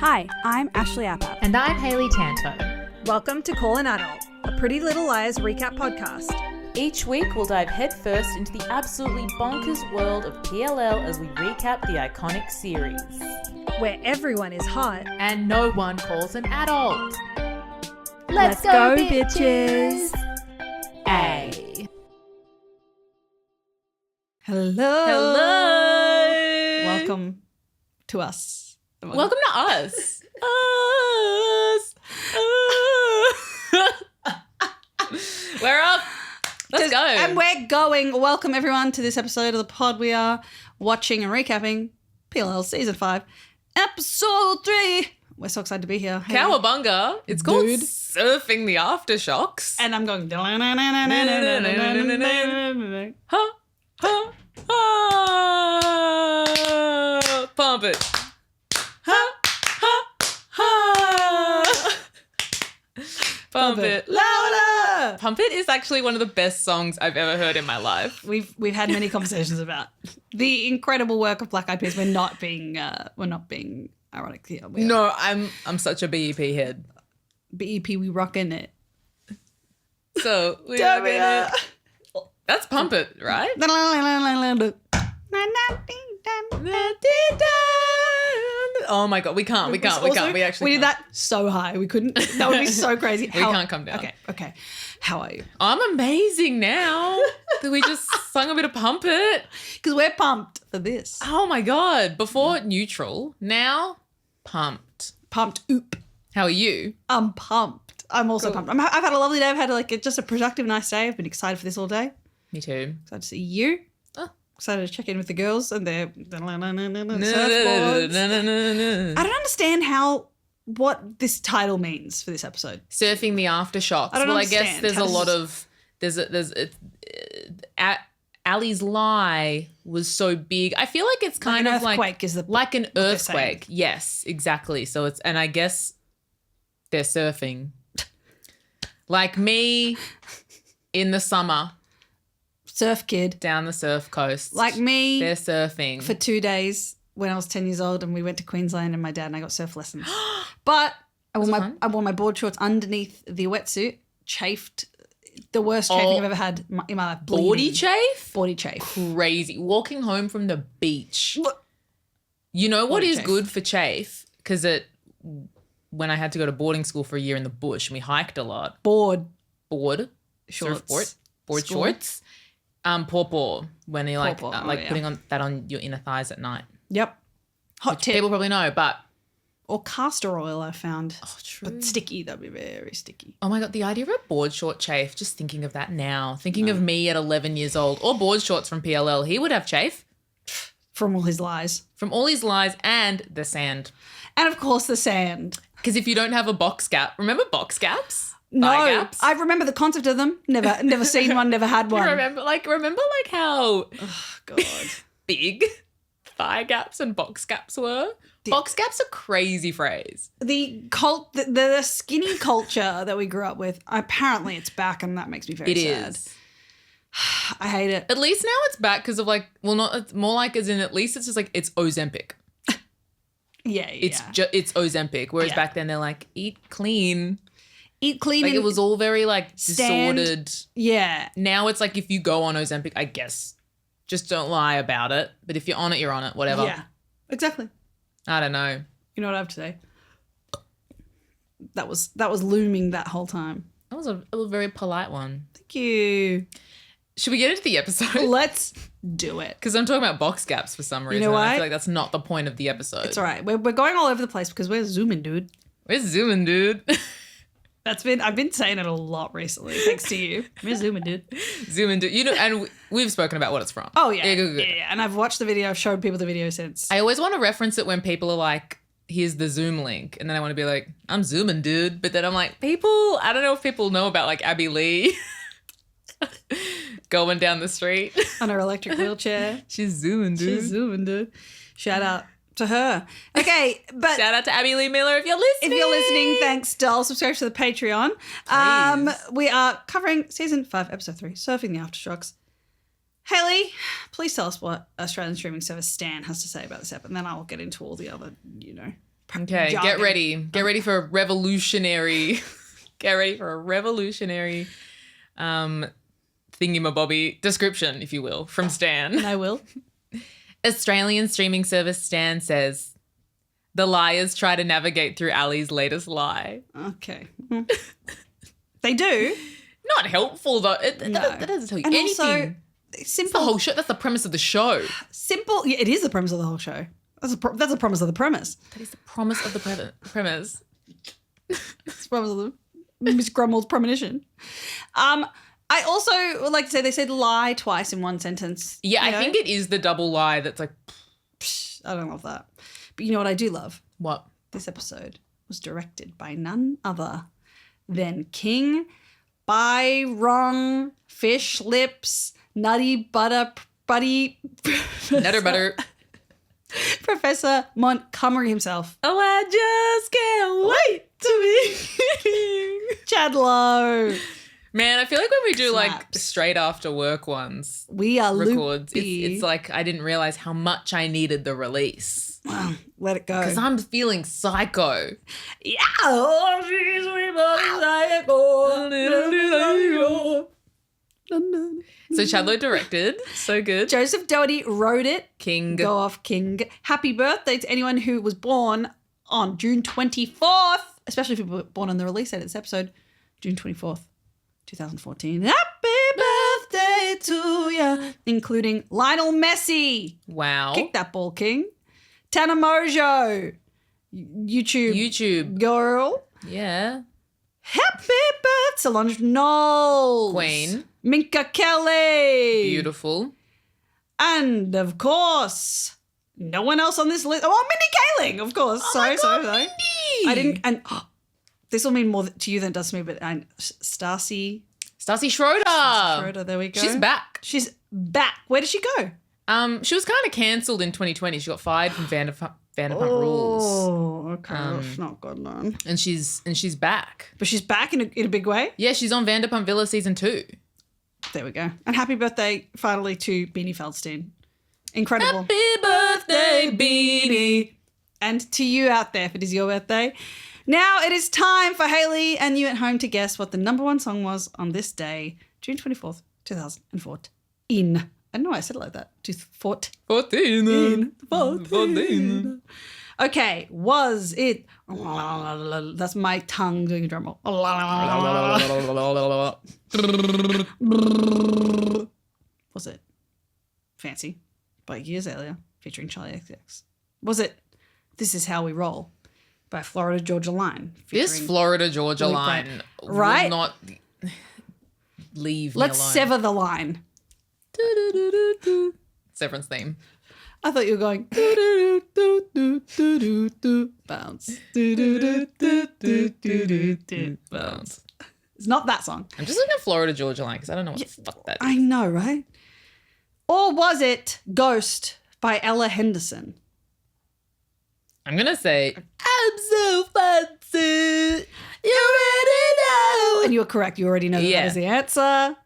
Hi, I'm Ashley Appap. And I'm Hayley Tanto. Welcome to Call an Adult, a Pretty Little Liars recap podcast. Each week we'll dive headfirst into the absolutely bonkers world of PLL as we recap the iconic series. Where everyone is hot. And no one calls an adult. Let's go, bitches! A. Hello! Welcome to us. Welcome to us. We're up. Let's go. And we're going. Welcome everyone to this episode of the pod. We are watching and recapping PLL Season 5, Episode 3. We're so excited to be here. Hey. Cowabunga. It's called Dude. Surfing the Aftershocks. And I'm going. Ha, ha, ha. Pump it. Ha, ha, ha. Pump it. Louder. Pump It is actually one of the best songs I've ever heard in my life. We've had many conversations about the incredible work of Black Eyed Peas. We're not being ironic here. No, I'm such a BEP head. BEP, we rockin' it. So we Damn are gonna. That's Pump It, right? Oh my god, we can't. We actually did can't. that so high. We couldn't. That would be so crazy. We can't come down. Okay. How are you? I'm amazing now that we just sung a bit of Pump It. Because we're pumped for this. Oh my god. Before neutral, now pumped. Pumped. Oop. How are you? I'm pumped. I'm also Cool. pumped. I've had a lovely day. I've had just a productive, nice day. I've been excited for this all day. Me too. Excited to see you. Oh. Excited to check in with the girls and their surfboards. Surfing I don't understand what this title means for this episode. the Aftershocks. I don't I understand. guess there's How a does lot this- of Ali's lie was so big. I feel like it's kind an of like earthquake is like an what they're saying. earthquake. Yes, exactly. So and I guess they're surfing. Like me in the summer Surf kid. down the surf coast. Like me. They're surfing. For 2 days when I was 10 years old and we went to Queensland and my dad and I got surf lessons. But I wore my board shorts underneath the wetsuit, chafed, the worst chafing I've ever had in my life. Body bleeding. chafe? Body chafe. Crazy. Walking home from the beach. You know what Body is chafe. good for chafe? Because when I had to go to boarding school for a year in the bush, we hiked a lot. Board Surfboard, shorts. board School. shorts. Pawpaw, when you Pawpaw, yeah. putting that on your inner thighs at night. Yep. Hot Which tip. people probably know, but Or castor oil I found. oh, true. But sticky. That'd be very sticky. Oh my god, the idea of a board short chafe, just thinking of that now, thinking of me at 11 years old, or board shorts from PLL, he would have chafe From all his lies. from all his lies and the sand. And of course the sand. Because if you don't have a box gap, remember box gaps? No, Thigh gaps? I remember the concept of them. Never seen one, never had one. Remember how God. big thigh gaps and box gaps were? Box gaps are crazy phrase. The skinny culture that we grew up with, apparently it's back and that makes me very It sad. is. I hate it. At least now it's back because of it's more like as in at least it's just like it's Ozempic. Yeah. It's Ozempic. Whereas Yeah. back then they're like, eat clean. Eat clean. Like and it was all very like stand. disordered. Yeah. Now it's like if you go on Ozempic, I guess, just don't lie about it. But if you're on it, you're on it, whatever. Yeah. Exactly. I don't know. You know what I have to say? That was looming that whole time. That was a very polite one. Thank you. Should we get into the episode? Let's do it. Because I'm talking about box gaps for some reason. know and I what? feel like that's not the point of the episode. It's all right. We're going all over the place because we're zooming, dude. We're zooming, dude. I've been saying it a lot recently, thanks to you. We're zooming, dude. Zooming, dude. You know, and we've spoken about what it's from. Oh yeah. Good. Yeah. And I've watched the video. I've showed people the video since. I always want to reference it when people are like, here's the Zoom link. And then I want to be like, I'm zooming, dude. But then I'm like, I don't know if people know about like Abby Lee going down the street. On her electric wheelchair. She's zooming, dude. She's zooming, dude. Shout out to her. Okay, but Shout out to Abby Lee Miller if you're listening. if you're listening, thanks, doll. Subscribe to the Patreon. Please. We are covering season 5, episode 3, Surfing the Aftershocks. Hayley, please tell us what Australian streaming service Stan has to say about this app, and then I will get into all the other, Okay, jargon. get ready. Get ready for a revolutionary. Get ready for a revolutionary thingamabobby description, if you will, from Stan. And I will. Australian streaming service Stan says, the liars try to navigate through Ali's latest lie. Okay. They do. Not helpful, though. That doesn't tell you And anything. also, That's simple. the whole show. That's the premise of the show. Simple. Yeah, it is the premise of the whole show. That's a promise of the premise. That is the promise of the premise. It's the promise of the Miss Grummel's premonition. I also would like to say they said lie twice in one sentence. Yeah, You I know? think it is the double lie that's like, Psh, I don't love that. But you know what I do love? what? This episode was directed by none other than King Byron Fish Lips Nutty Buddy Nutter butter. Professor Montgomery himself. Oh, I just can't wait to be Chad Lowe. Man, I feel like when we do like Snaps. straight after work ones We are records, loopy. it's like I didn't realize how much I needed the release. Let it go. Because I'm feeling psycho. Yeah. Oh, she's psycho. So Chadlow directed. So good. Joseph Doherty wrote it. King. Go off, King. Happy birthday to anyone who was born on June 24th, especially if you were born on the release date of this episode, June 24th, 2014. Happy birthday to ya, including Lionel Messi. Wow. Kick that ball, King. Tana Mojo. YouTube girl. Yeah. Happy birthday, Solange Knowles. Queen. Minka Kelly. Beautiful. And, of course, no one else on this list. Oh, Mindy Kaling, of course. Sorry. Mindy! I didn't, and this will mean more to you than it does to me, but Stassi Stassi Schroeder. Schroeder, there we go. She's back. She's back. Where did she go? She was kind of cancelled in 2020. She got fired from Vanderpump Rules. Oh, okay. That's not good, man. And she's back. But she's back in a big way. Yeah, she's on Vanderpump Villa season 2. There we go. And happy birthday, finally, to Beanie Feldstein. Incredible. Happy birthday, Beanie. And to you out there, if it is your birthday. Now it is time for Hayley and you at home to guess what the number one song was on this day, June 24th, 2014. I don't know why I said it like that. 14. 14. Okay, was it... That's my tongue doing a drum roll. Was it Fancy by Years Earlier featuring Charlie XX? Was it This Is How We Roll by Florida Georgia Line? This featuring Florida Georgia Willie line Right? will not leave Let's me alone. sever the line. Severance theme. I thought you were going bounce. Bounce. It's not that song. I'm just looking at Florida Georgia line because I don't know what the fuck that is. I know, right? Or was it Ghost by Ella Henderson? I'm going to say, I'm so fancy. You already know. And you were correct. You already know that Yeah. that is the answer.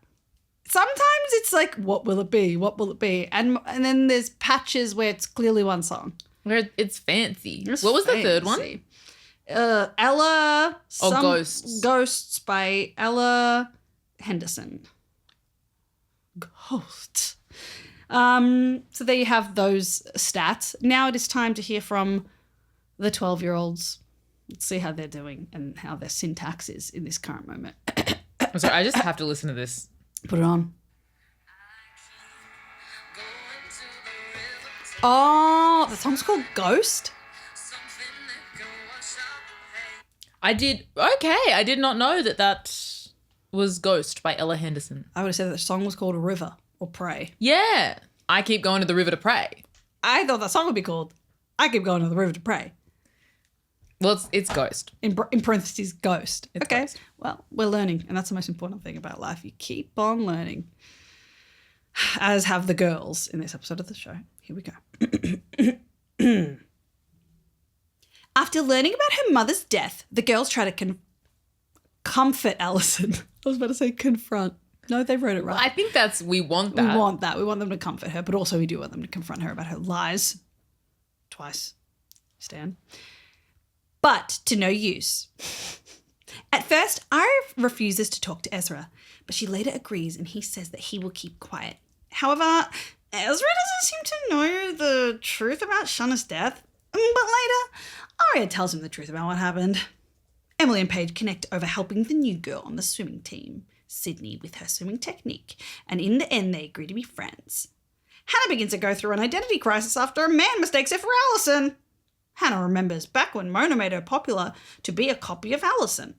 Sometimes it's like, what will it be? What will it be? And then there's patches where it's clearly one song. Where it's fancy. It's What was the third one? fancy. Ella. Ghosts. Ghosts by Ella Henderson. Ghosts. So there you have those stats. Now it is time to hear from the 12-year-olds. Let's see how they're doing and how their syntax is in this current moment. I'm sorry, I just have to listen to this. Put it on. Oh, the song's called Ghost? I did not know that was Ghost by Ella Henderson. I would have said that the song was called River or Pray. Yeah. I keep going to the river to pray. I thought that song would be called I Keep Going to the River to Pray. Well, it's Ghost. In parentheses, Ghost. It's okay. Ghost. Well, we're learning, and that's the most important thing about life. You keep on learning, as have the girls in this episode of the show. Here we go. After learning about her mother's death, the girls try to comfort Alison. I was about to say confront. No, they wrote it right. I think we want that. We want that. We want them to comfort her, but also we do want them to confront her about her lies. Twice. Stan. but to no use. At first, Ira refuses to talk to Ezra, but she later agrees and he says that he will keep quiet. However, Ezra doesn't seem to know the truth about Shauna's death, but later, Arya tells him the truth about what happened. Emily and Paige connect over helping the new girl on the swimming team, Sydney, with her swimming technique, and in the end, they agree to be friends. Hannah begins to go through an identity crisis after a man mistakes her for Allison. Hannah remembers back when Mona made her popular to be a copy of Allison.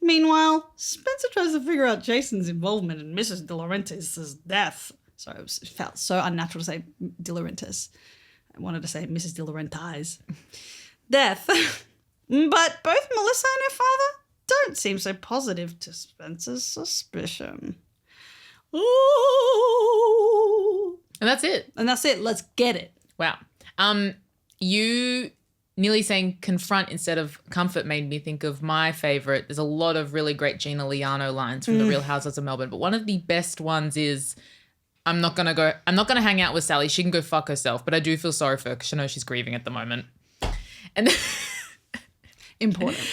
Meanwhile, Spencer tries to figure out Jason's involvement in Mrs. De Laurentiis' death. Sorry, it felt so unnatural to say De Laurentiis. I wanted to say Mrs. De Laurentiis' death. But both Melissa and her father don't seem so positive to Spencer's suspicion. Ooh. And that's it. Let's get it. Wow. You nearly saying confront instead of comfort made me think of my favorite. There's a lot of really great Gina Liano lines from The Real Housewives of Melbourne, but one of the best ones is, I'm not going to hang out with Sally. She can go fuck herself, but I do feel sorry for her because I know she's grieving at the moment. And important.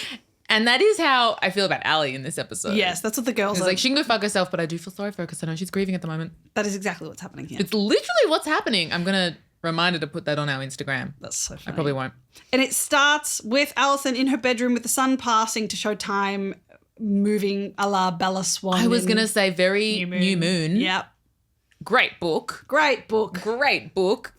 And that is how I feel about Ali in this episode. Yes, that's what the girls It's are. like, she can go fuck herself, but I do feel sorry for her because I know she's grieving at the moment. That is exactly what's happening here. It's literally what's happening. I'm going to remind her to put that on our Instagram. That's so funny. I probably won't. And it starts with Alison in her bedroom with the sun passing to show time moving a la Bella Swan. I was going to say very New Moon. Yep. Great book. Great book.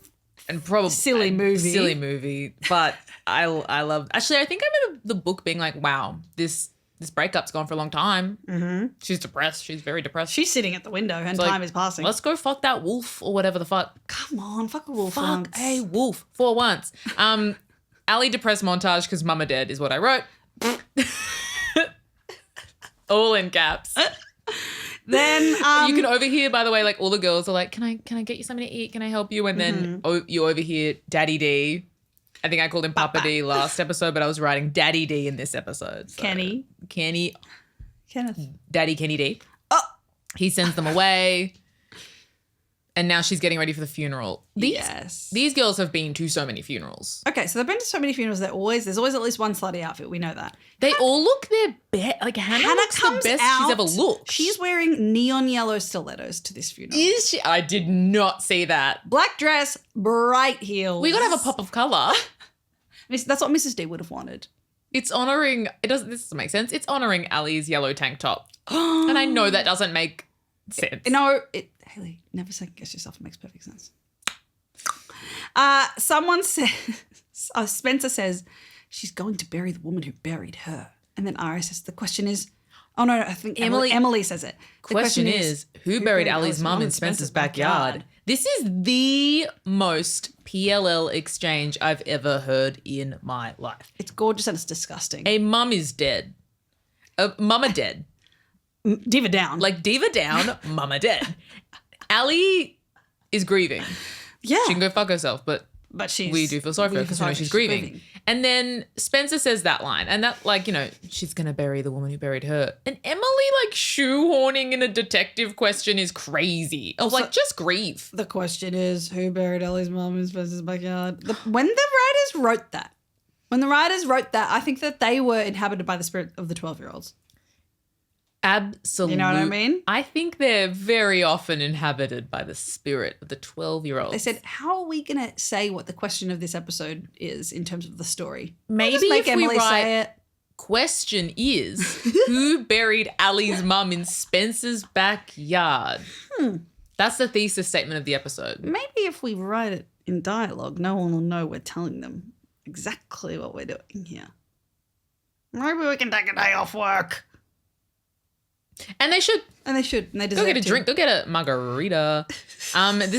And probably Silly movie. But I love. Actually, I think I remember the book being like, "Wow, this breakup's gone for a long time. Mm-hmm. She's depressed. She's very depressed. She's sitting at the window and time is passing. Let's go fuck that wolf or whatever the fuck. Come on, fuck a wolf. Fuck a wolf for once. Ali depressed montage because mama dead is what I wrote. All in caps. Then you can overhear, by the way, like all the girls are like, can I get you something to eat? Can I help you? And then you overhear Daddy D. I think I called him Papa D last episode, but I was writing Daddy D in this episode. So Kenneth. Daddy Kenny D. Oh. He sends them away. And now she's getting ready for the funeral. These girls have been to so many funerals. Okay, so they've been to so many funerals. There's always at least one slutty outfit. We know that. They all look their best. Like Hannah looks the best she's ever looked. She's wearing neon yellow stilettos to this funeral. Is she? I did not see that. Black dress, bright heels. We got to have a pop of colour. That's what Mrs. D would have wanted. It's honouring. This doesn't make sense. It's honouring Ali's yellow tank top. And I know that doesn't make sense. Hayley, never second guess yourself. It makes perfect sense. Someone says, Spencer says, she's going to bury the woman who buried her. And then Ira says, the question is, oh no, I think Emily says it. The question is, who buried Ali's mum in Spencer's backyard? This is the most PLL exchange I've ever heard in my life. It's gorgeous and it's disgusting. A mum is dead. Mama dead. Diva down. Like diva down, mama dead. Ali is grieving. Yeah. She can go fuck herself, but we do feel sorry for her because we know she's grieving. And then Spencer says that line, and that, like, you know, she's going to bury the woman who buried her. And Emily, like, shoehorning in a detective question is crazy. I was like, just grieve. The question is, who buried Ellie's mum in Spencer's backyard? When the writers wrote that, I think that they were inhabited by the spirit of the 12-year-olds. Absolutely. You know what I mean? I think they're very often inhabited by the spirit of the 12-year-olds. They said, how are we going to say what the question of this episode is in terms of the story? Maybe if Emily we write, question is, who buried Ali's mum in Spencer's backyard? That's the thesis statement of the episode. Maybe if we write it in dialogue, no one will know we're telling them exactly what we're doing here. Maybe we can take a day off work. And they should. And they deserve go get a drink. Go get a margarita. This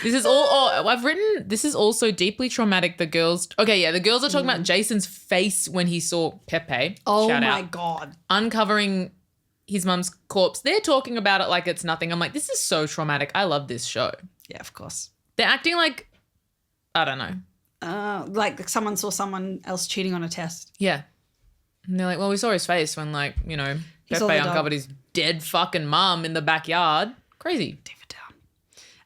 is all I've written. This is also deeply traumatic. The girls. Okay, yeah. The girls are talking about Jason's face when he saw Pepe. Oh Shout my out, God. uncovering his mum's corpse. They're talking about it like it's nothing. I'm like, this is so traumatic. I love this show. Yeah, of course. They're acting like, I don't know. Like someone saw someone else cheating on a test. Yeah. And they're like, well, we saw his face when, like, you know, saw Pepe the dog. uncovered his dead fucking mum in the backyard. Crazy. Diva down.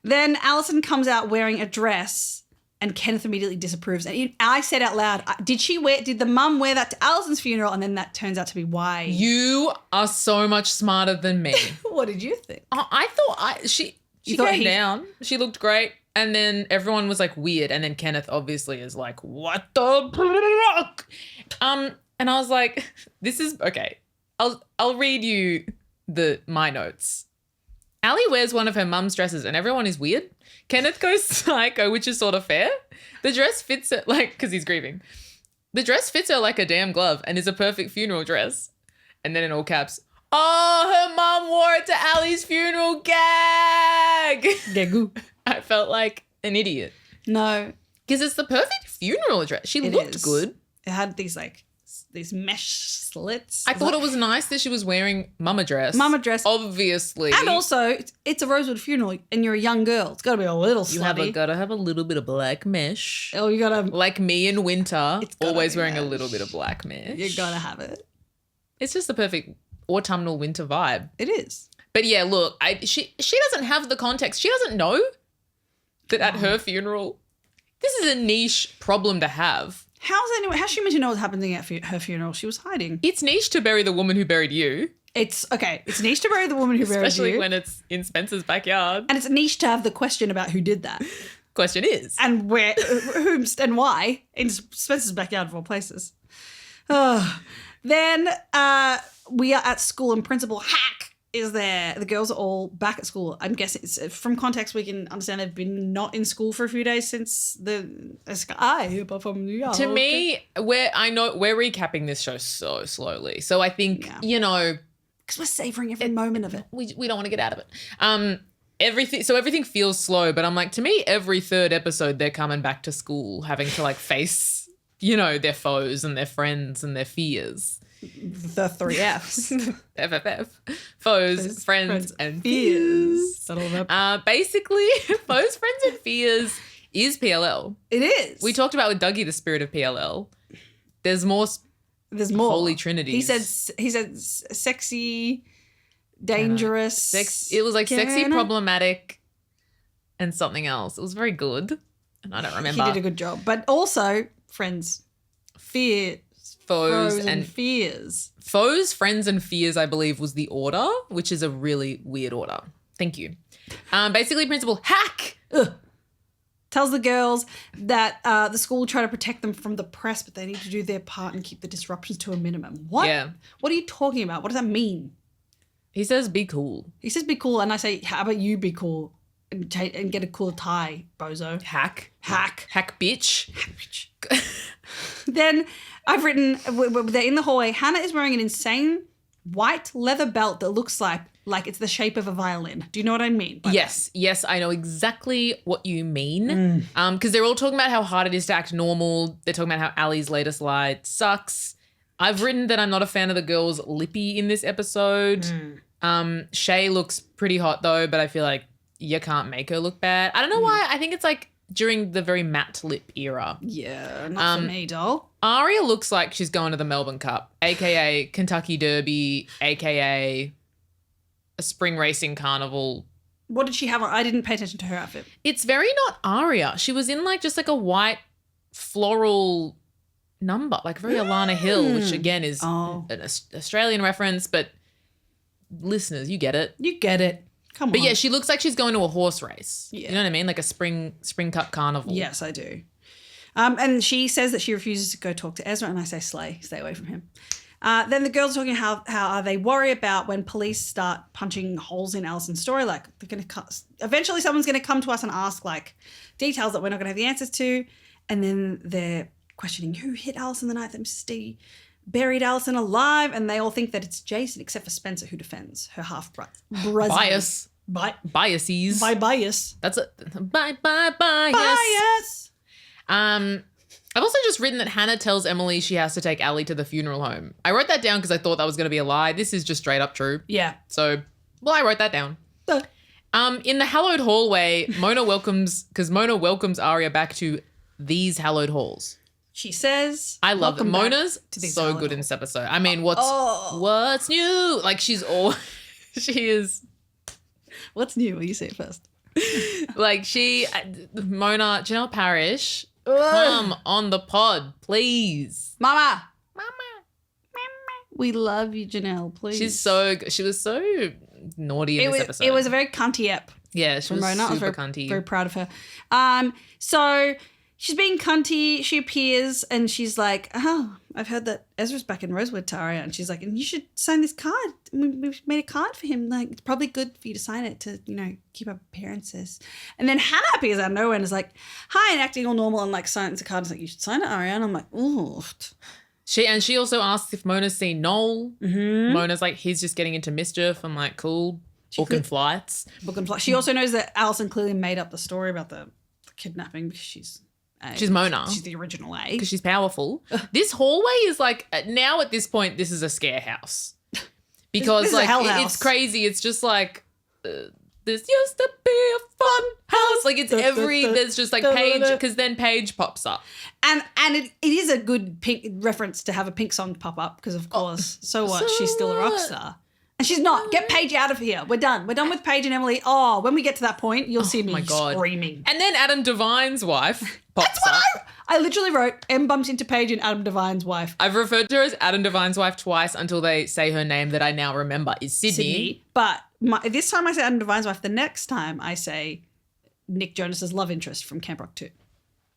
Then Alison comes out wearing a dress And Kenneth immediately disapproves. And I said out loud, did the mum wear that to Alison's funeral? And then that turns out to be why. You are so much smarter than me. What did you think? I thought she came down. She looked great. And then everyone was like weird. And then Kenneth obviously is like, what the fuck? And I was like, this is okay. I'll read you my notes. Ali wears one of her mum's dresses and everyone is weird. Kenneth goes psycho, which is sort of fair. The dress fits her because he's grieving. The dress fits her like a damn glove and is a perfect funeral dress. And then in all caps, oh, her mum wore it to Ali's funeral, gag. Gagoo. I felt like an idiot. No. Because it's the perfect funeral dress. She looked good. It had these mesh slits. I thought it was nice that she was wearing mama dress. Obviously. And also, it's a Rosewood funeral and you're a young girl. It's got to be a little slutty. You got to have a little bit of black mesh. Oh, you got to. Like me in winter, always wearing a little bit of black mesh. You got to have it. It's just the perfect autumnal winter vibe. It is. But yeah, look, she doesn't have the context. She doesn't know that at her funeral, this is a niche problem to have. How's she meant to know what's happening at her funeral? She was hiding. It's niche to bury the woman who buried you. It's niche to bury the woman who buried you. Especially when it's in Spencer's backyard. And it's niche to have the question about who did that. Question is. And where, whom, and why in Spencer's backyard of all places. Then we are at school and Principal Hack is there. The girls are all back at school. I'm guessing from context we can understand they've been not in school for a few days since the Sky from New York. To me, we're recapping this show so slowly. So I think, because we're savoring every moment of it. We don't want to get out of it. Everything feels slow, but I'm like, to me, every third episode they're coming back to school having to like face, their foes and their friends and their fears. The 3 Fs. FFF. Foes, friends, and fears. Basically, foes, friends, and fears is PLL. It is. We talked about with Dougie the spirit of PLL. There's more. Holy Trinity. He said sexy, dangerous. It was like sexy, problematic, and something else. It was very good. And I don't remember. He did a good job. But also, friends, fear. Foes and fears. Foes, friends, and fears, I believe, was the order, which is a really weird order. Thank you. Basically, Principal Hack tells the girls that the school will try to protect them from the press, but they need to do their part and keep the disruptions to a minimum. What? Yeah. What are you talking about? What does that mean? He says, be cool. He says, be cool. And I say, how about you be cool and get a cool tie, bozo? Hack, bitch. Then I've written, they're in the hallway. Hannah is wearing an insane white leather belt that looks like it's the shape of a violin. Do you know what I mean? Yes, I know exactly what you mean. Because they're all talking about how hard it is to act normal. They're talking about how Ali's latest lie sucks. I've written that I'm not a fan of the girls' lippy in this episode. Shay looks pretty hot though, but I feel like you can't make her look bad. I don't know why. I think it's like during the very matte lip era. Yeah, not for me, doll. Aria looks like she's going to the Melbourne Cup, aka Kentucky Derby, aka a spring racing carnival. What did she have on? I didn't pay attention to her outfit. It's very not Aria. She was in just a white floral number, like very Alana Hill, which again is an Australian reference, but listeners, you get it. You get it. Come on. But yeah, she looks like she's going to a horse race. Yeah. You know what I mean? Like a spring cup carnival. Yes, I do. And she says that she refuses to go talk to Ezra, and I say stay away from him. Then the girls are talking how they worry about when police start punching holes in Alison's story. Like they're going to eventually someone's going to come to us and ask details that we're not going to have the answers to. And then they're questioning who hit Alison the night that Mrs. D buried Alison alive, and they all think that it's Jason, except for Spencer, who defends her half-brother. Bias. Biases. By bias. That's a bias. Bias. I've also just written that Hannah tells Emily she has to take Ali to the funeral home. I wrote that down because I thought that was going to be a lie. This is just straight up true. Yeah. So, I wrote that down. In the hallowed hallway, Mona welcomes Aria back to these hallowed halls. She says, I love it. Mona's so good in this episode. I mean, what's new? Like she is. What's new? Will you say it first? Like Mona, Janelle Parrish, come on the pod, please. Mama. We love you, Janelle, please. She's so good. She was so naughty in this episode. It was a very cunty ep. Yeah, she was Mona. I was super very, cunty. very proud of her. So she's being cunty. She appears and she's like, oh, I've heard that Ezra's back in Rosewood, Taria. And she's like, and you should sign this card. We've made a card for him. Like, it's probably good for you to sign it to, keep up appearances. And then Hannah appears out of nowhere and is like, hi, and acting all normal and like signs the card. It's like, you should sign it, Aria. And I'm like, ooh. She also asks if Mona's seen Noel. Mm-hmm. Mona's like, he's just getting into mischief. I'm like, cool. Booking flights. She also knows that Alison clearly made up the story about the kidnapping because she's Mona. She's the original A. Because she's powerful. This hallway is like, now at this point, this is a scare house. Because this is like, a hell house. it's crazy. It's just like, this used to be a fun house. Like it's there's just like Paige, because then Paige pops up. And it is a good pink reference to have a Pink song pop up because of course, so what? She's still a rock star. And she's not. Get Paige out of here. We're done. We're done with Paige and Emily. Oh, when we get to that point, you'll see me screaming. And then Adam Devine's wife pops up. I literally wrote, M bumps into Paige and Adam Devine's wife. I've referred to her as Adam Devine's wife twice until they say her name that I now remember is Sydney. But this time I say Adam Devine's wife. The next time I say Nick Jonas's love interest from Camp Rock 2.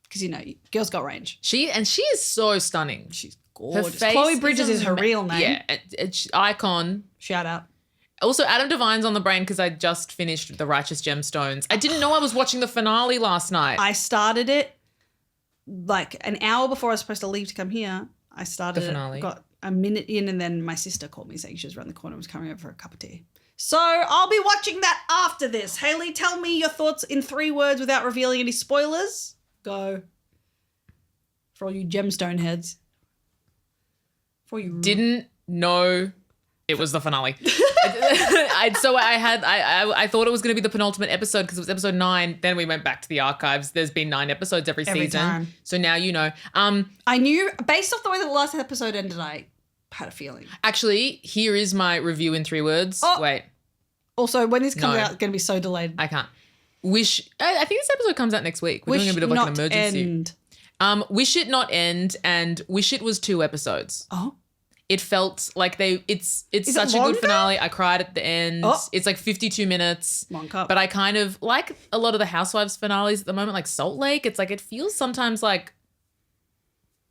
Because, girls got range. She is so stunning. She's gorgeous. Her face Chloe Bridges is her real name. Yeah, icon. Shout out. Also, Adam Devine's on the brain because I just finished The Righteous Gemstones. I didn't know I was watching the finale last night. I started it like an hour before I was supposed to leave to come here. I started the finale. Got a minute in, and then my sister called me saying she was around the corner and was coming over for a cup of tea. So I'll be watching that after this. Hayley, tell me your thoughts in 3 words without revealing any spoilers. Go. For all you gemstone heads. For you didn't know it was the finale. I thought it was going to be the penultimate episode because it was episode 9. Then we went back to the archives. There's been 9 episodes every season. Time. So now you know. I knew, based off the way that the last episode ended, I had a feeling. Actually, here is my review in 3 words. Oh. Wait. Also, when this comes out, it's going to be so delayed. I can't. I think this episode comes out next week. We're doing a bit of like an emergency. End. Wish It Not End and Wish It Was 2 episodes. Oh. It felt like it's such a good finale. I cried at the end. Oh. It's like 52 minutes. Long cut. But I kind of like a lot of the Housewives finales at the moment, like Salt Lake. It's like it feels sometimes like,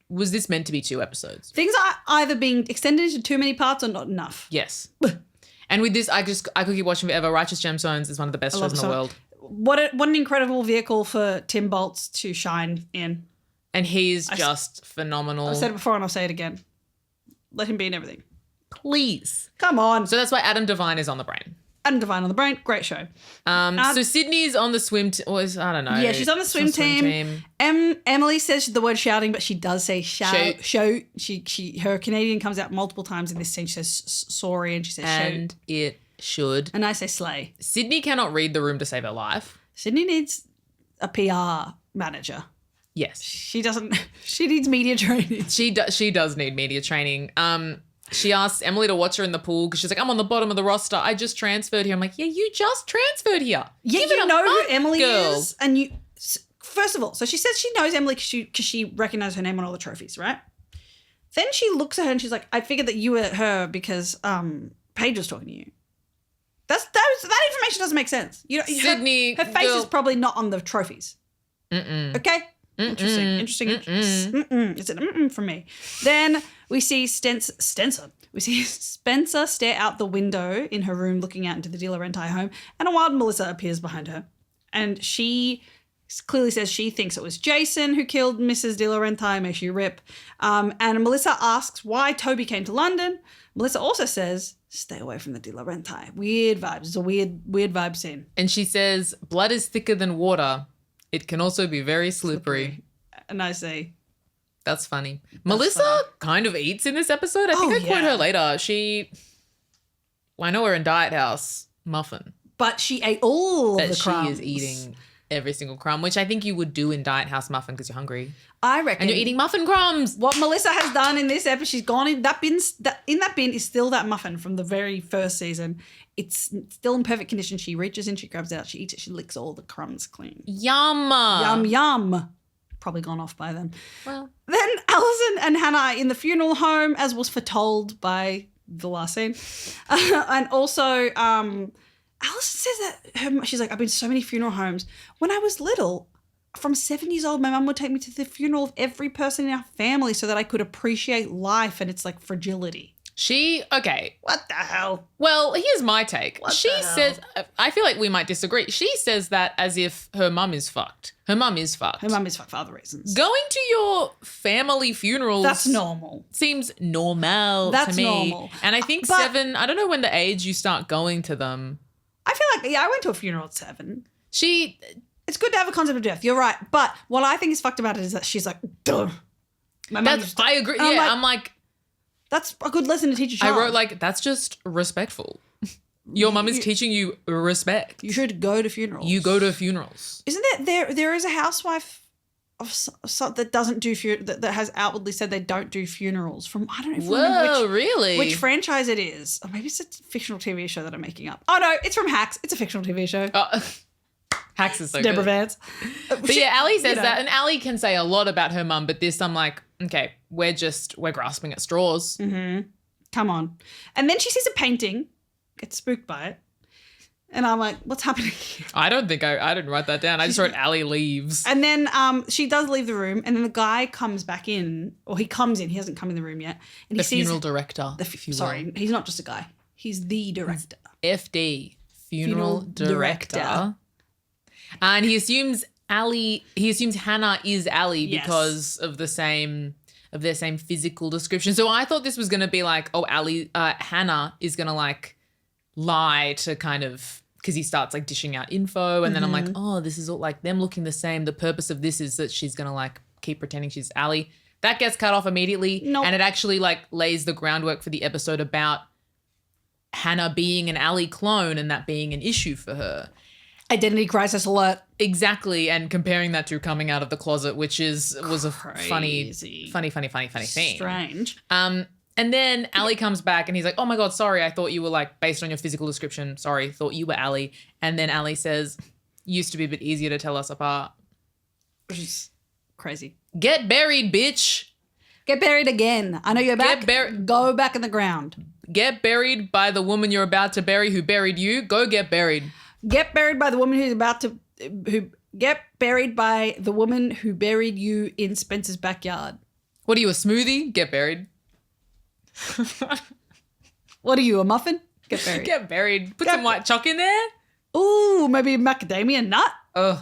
was this meant to be 2 episodes? Things are either being extended into too many parts or not enough. Yes. And with this, I could keep watching forever. Righteous Gemstones is one of the best shows in the world. What an incredible vehicle for Tim Boltz to shine in. And he's just phenomenal. I've said it before and I'll say it again. Let him be in everything. Please. Come on. So that's why Adam Devine is on the brain. Adam Devine on the brain. Great show. So Sydney's on the swim I don't know. Yeah, she's on the swim team. Emily says the word shouting, but she does say shout. Shout. Her Canadian comes out multiple times in this scene. She says sorry and she says shout. And it should. And I say slay. Sydney cannot read the room to save her life. Sydney needs a PR manager. Yes. She doesn't. She needs media training. She does need media training. She asks Emily to watch her in the pool because she's like, I'm on the bottom of the roster. I just transferred here. I'm like, yeah, you just transferred here. Yeah, you know who Emily is. And you, first of all, so she says she knows Emily because she recognized her name on all the trophies, right? Then she looks at her and she's like, I figured that you were her because Paige was talking to you. That information doesn't make sense. Sydney, her face is probably not on the trophies. Okay. Interesting. It's an from me. Then we see Spencer. We see Spencer stare out the window in her room looking out into the De La Rentaille home, and a wild Melissa appears behind her. And she clearly says she thinks it was Jason who killed Mrs. De La Rentaille, may she rip. And Melissa asks why Toby came to London. Melissa also says, stay away from the De La Rentaille. Weird vibes. It's a weird vibe scene. And she says, blood is thicker than water. It can also be very slippery. And I say, that's funny. Melissa kind of eats in this episode. I think I quote her later. I know we're in Diet House muffin. But she ate all of the crumbs. She is eating. every single crumb, which I think you would do in Diet House Muffin because you're hungry. I reckon. And you're eating muffin crumbs. What Melissa has done in this episode, she's gone in that bin. In that bin is still that muffin from the very first season. It's still in perfect condition. She reaches in, she grabs it out, she eats it, she licks all the crumbs clean. Yum. Yum, yum. Probably gone off by then. Well. Then Alison and Hannah are in the funeral home, as was foretold by the last scene. And also, Alison says that she's like, I've been to so many funeral homes. When I was little, from 7 years old, my mum would take me to the funeral of every person in our family so that I could appreciate life and its like fragility. Okay. What the hell? Well, here's my take. She the hell? says, I feel like we might disagree. She says that as if her mum is fucked. Her mum is fucked. Her mum is fucked for other reasons. Going to your family funerals. That's normal. Seems normal That's to me. normal. And I think But- 7, I don't know when the age you start going to them. I feel like, I went to a funeral at 7. She, It's good to have a concept of death. You're right. But what I think is fucked about it is that she's like, duh. My mum used to- I agree. And Yeah, I'm like, I'm like, that's a good lesson to teach a I child. wrote like, that's just respectful. Your mum is teaching you respect. You should go to funerals. You go to funerals. Isn't there is a housewife of that doesn't do that has outwardly said they don't do funerals from I don't even remember Whoa, really? which franchise it is. Or maybe it's a fictional TV show that I'm making up. Oh no, it's from Hacks. It's a fictional TV show. Hacks is so Deborah good. Vance. But yeah, Ali says that, and Ali can say a lot about her mum, but this I'm like, okay, we're grasping at straws. Mm-hmm. Come on. And then she sees a painting, gets spooked by it. And I'm like, what's happening here? I didn't write that down. I just wrote Ali leaves. And then she does leave the room, and then the guy comes back in, or he comes in. He hasn't come in the room yet. And The he sees funeral director. Sorry, he's not just a guy. He's the director. FD, funeral Funeral director. director. And he assumes Hannah is Ali Yes. because of their same physical description. So I thought this was going to be like, oh, Hannah is going to like lie to kind of, because he starts like dishing out info, and then I'm like, oh, this is all like them looking the same. The purpose of this is that she's going to like keep pretending she's Ali. That gets cut off immediately. Nope. And it actually like lays the groundwork for the episode about Hannah being an Ali clone and that being an issue for her. Identity crisis alert. Exactly, and comparing that to coming out of the closet, which was a funny Crazy. thing. Strange. And then Ali comes back and he's like, oh my God, sorry, I thought you were like, based on your physical description, sorry, thought you were Ali. And then Ali says, used to be a bit easier to tell us apart. Which is crazy. Get buried, bitch. Get buried again. I know you're back. Go back in the ground. Get buried by the woman you're about to bury who buried you. Go get buried. Get buried by the woman get buried by the woman who buried you in Spencer's backyard. What are you, a smoothie? Get buried. What are you, a muffin? Get buried. Get buried. Put some white chalk in there. Ooh, maybe a macadamia nut. Ugh.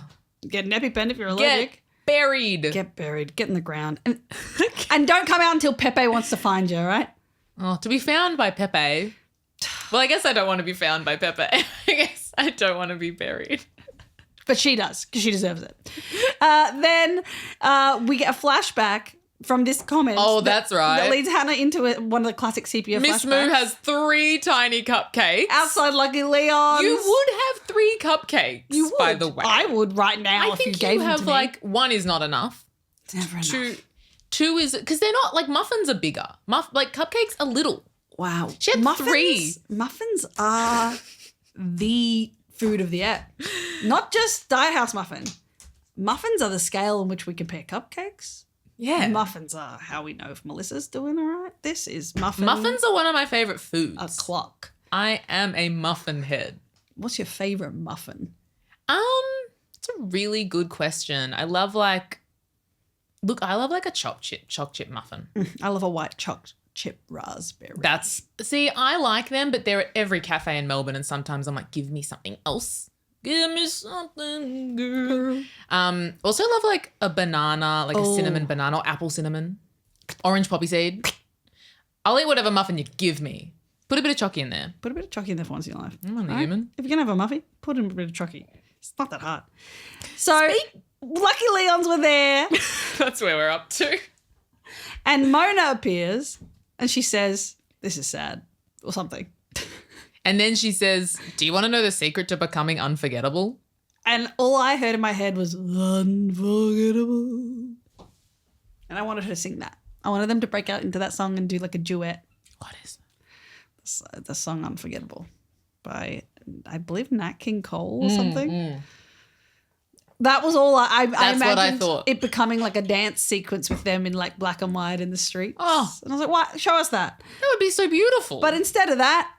Get an EpiPen if you're Get allergic. buried. Get buried. Get in the ground. And don't come out until Pepe wants to find you, all right? Oh, to be found by Pepe. Well, I guess I don't want to be found by Pepe. I guess I don't want to be buried. But she does, because she deserves it. Then we get a flashback from this comment. Oh, that's right. That leads Hannah into one of the classic sepia Miss flashbacks. Moo has 3 tiny cupcakes. Outside Lucky Leon's. You would have 3 cupcakes, You would. by the way. I would right now I if you think gave you them have to me. like 1 is not enough. It's never enough. 2 is, because they're not, like muffins are bigger. Like cupcakes are little. Wow. She had 3. Muffins are the food of the app. Not just Diet House muffin. Muffins are the scale in which we compare cupcakes. Yeah. Muffins are how we know if Melissa's doing all right. This is muffin. Muffins are one of my favorite foods. A clock. I am a muffin head. What's your favorite muffin? It's a really good question. I love like a choc chip muffin. I love a white choc chip raspberry. See, I like them, but they're at every cafe in Melbourne, and sometimes I'm like, give me something else. Give me something, girl. Also love like a banana, like a cinnamon banana or apple cinnamon, orange poppy seed. I'll eat whatever muffin you give me. Put a bit of chocky in there. Put a bit of chocky in there for once in your life. I'm a human. If you're going to have a muffin, put in a bit of chocky. It's not that hard. So, Lucky Leon's were there. That's where we're up to. And Mona appears and she says, this is sad or something. And then she says, do you want to know the secret to becoming unforgettable? And all I heard in my head was unforgettable. And I wanted her to sing that. I wanted them to break out into that song and do like a duet. What is The song Unforgettable by, I believe, Nat King Cole or something. That was all I imagined what I thought. it becoming like a dance sequence with them in like black and white in the streets. Oh. And I was like, "What? Show us that." That would be so beautiful. But instead of that,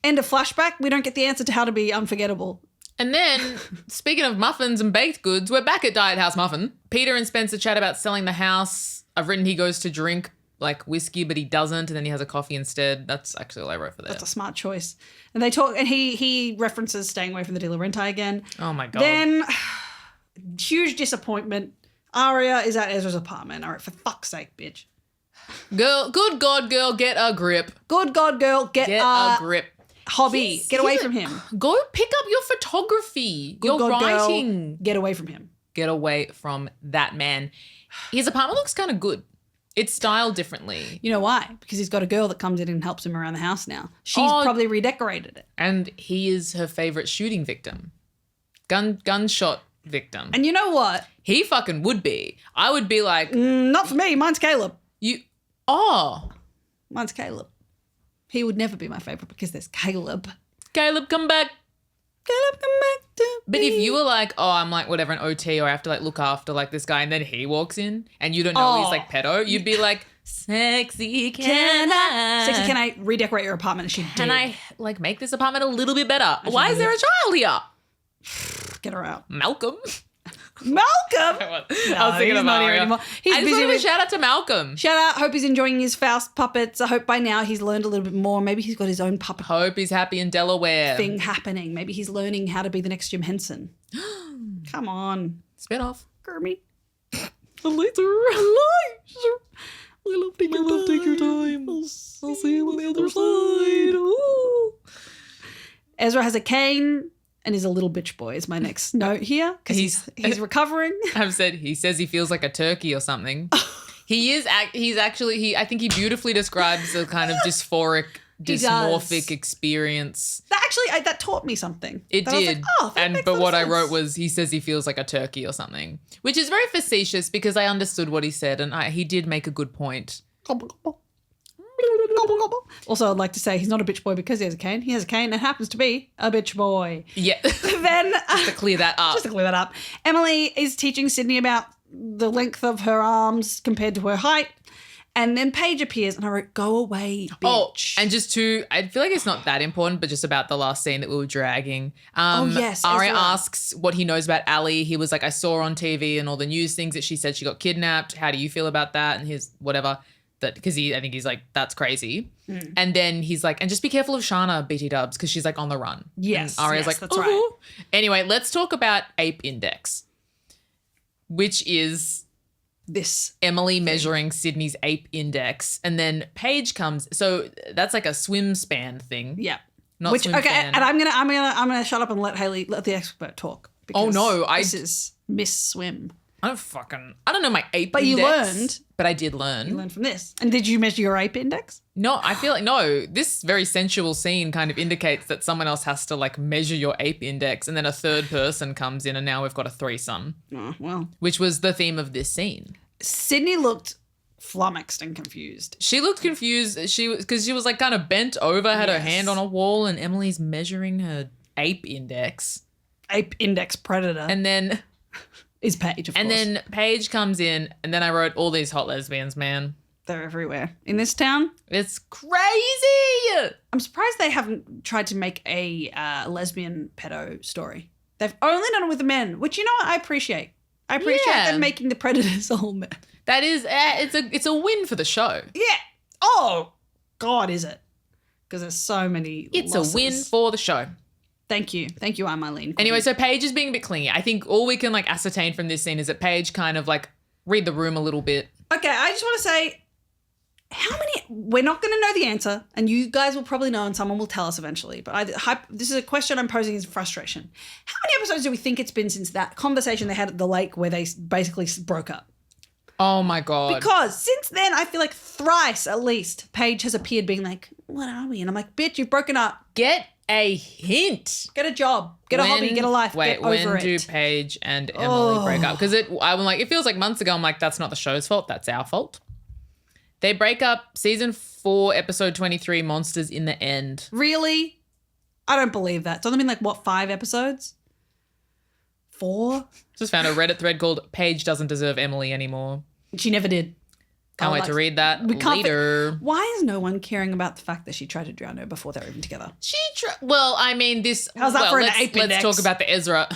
end of flashback, we don't get the answer to how to be unforgettable. And then, speaking of muffins and baked goods, we're back at Diet House Muffin. Peter and Spencer chat about selling the house. I've written he goes to drink like whiskey, but he doesn't, and then he has a coffee instead. That's actually all I wrote for that. That's a smart choice. And they talk, and he references staying away from the De La Renta again. Oh my God. Then, huge disappointment. Aria is at Ezra's apartment. All right, for fuck's sake, bitch. Girl, good God, girl, get a grip. Good God, girl, get a grip. hobby. Get away from him. Go pick up your photography, Good your God, girl, writing. get away from him. Get away from that man. His apartment looks kind of good. It's styled differently. You know why? Because he's got a girl that comes in and helps him around the house now. She's probably redecorated it. And he is her favorite shooting victim. Gunshot victim. And you know what? He fucking would be. I would be like, Not for me. Mine's Caleb. Mine's Caleb. He would never be my favorite because there's Caleb. Caleb, come back. Caleb, come back to me. But if you were like, I'm like whatever, an OT, or I have to like look after like this guy, and then he walks in and you don't know he's like pedo, you'd be like, sexy can I? Sexy, can I redecorate your apartment? And she did. Can I like make this apartment a little bit better? Why is there a child here? Get her out. Malcolm. Malcolm? I was thinking he's of not here Aria. anymore. He's I just busy wanted to with... shout out to Malcolm. Shout out. Hope he's enjoying his Faust puppets. I hope by now he's learned a little bit more. Maybe he's got his own puppet Hope he's happy in Delaware. thing happening. Maybe he's learning how to be the next Jim Henson. Come on. Spin off. Kermie. Later. We love take your time. I'll see you on the other side. Ooh. Ezra has a cane and is a little bitch boy is my next note here because he's recovering. I've said he says he feels like a turkey or something. He's actually I think he beautifully describes a kind of dysmorphic experience. That taught me something. It that did. I was like, but what I sense. wrote was he says he feels like a turkey or something, which is very facetious because I understood what he said and he did make a good point. Also, I'd like to say he's not a bitch boy because he has a cane. He has a cane and happens to be a bitch boy. Yeah. Then Just to clear that up. Emily is teaching Sydney about the length of her arms compared to her height. And then Paige appears and I wrote, go away, bitch. And I feel like it's not that important, but just about the last scene that we were dragging. Yes. Aria asks what he knows about Ali. He was like, I saw her on TV and all the news things that she said she got kidnapped. How do you feel about that? And he's whatever. Because I think he's like, that's crazy. And then he's like, and just be careful of Shana, BT dubs, because she's like on the run. Yes. And Aria's like, that's right. Anyway, let's talk about Ape Index, which is This Emily measuring Sydney's Ape Index. And then Paige comes. So that's like a swim span thing. Yeah. Not swim span. And I'm gonna shut up and let the expert talk. Because this is Miss Swim. I don't know my ape But index. you learned. But I did learn. You learned from this. And did you measure your ape index? No, I feel like, no, this very sensual scene kind of indicates that someone else has to like measure your ape index and then a third person comes in and now we've got a threesome. Oh, well. Which was the theme of this scene. Sydney looked flummoxed and confused. She looked confused. Because she was like kind of bent over, had her hand on a wall and Emily's measuring her ape index. Ape index predator. And then... is Paige, of course. And then Paige comes in and then I wrote all these hot lesbians, man. They're everywhere. In this town, it's crazy. I'm surprised they haven't tried to make a lesbian pedo story. They've only done it with the men, which, you know what, I appreciate. I appreciate them making the predators all men. That is, it's a win for the show. Yeah. Oh, God, is it? Because there's so many It's losses. a win for the show. Thank you. Thank you, I'm Eileen. Anyway, so Paige is being a bit clingy. I think all we can like ascertain from this scene is that Paige kind of like read the room a little bit. Okay, I just want to say, we're not going to know the answer, and you guys will probably know and someone will tell us eventually, but this is a question I'm posing as frustration. How many episodes do we think it's been since that conversation they had at the lake where they basically broke up? Oh my God. Because since then, I feel like thrice at least, Paige has appeared being like, what are we? And I'm like, bitch, you've broken up. Get a hint. Get a job. Get a hobby. Get a life. Wait, get over when do it. Paige and Emily break up? Because I'm like, it feels like months ago. I'm like, that's not the show's fault. That's our fault. They break up season 4, episode 23, Monsters in the End. Really? I don't believe that. It's only been like, what, 5 episodes? 4? Just found a Reddit thread called Paige Doesn't Deserve Emily Anymore. She never did. Can't wait to read that later. Why is no one caring about the fact that she tried to drown her before they were even together? Well, I mean, this. How's that for an Ape Let's Index? talk about the Ezra.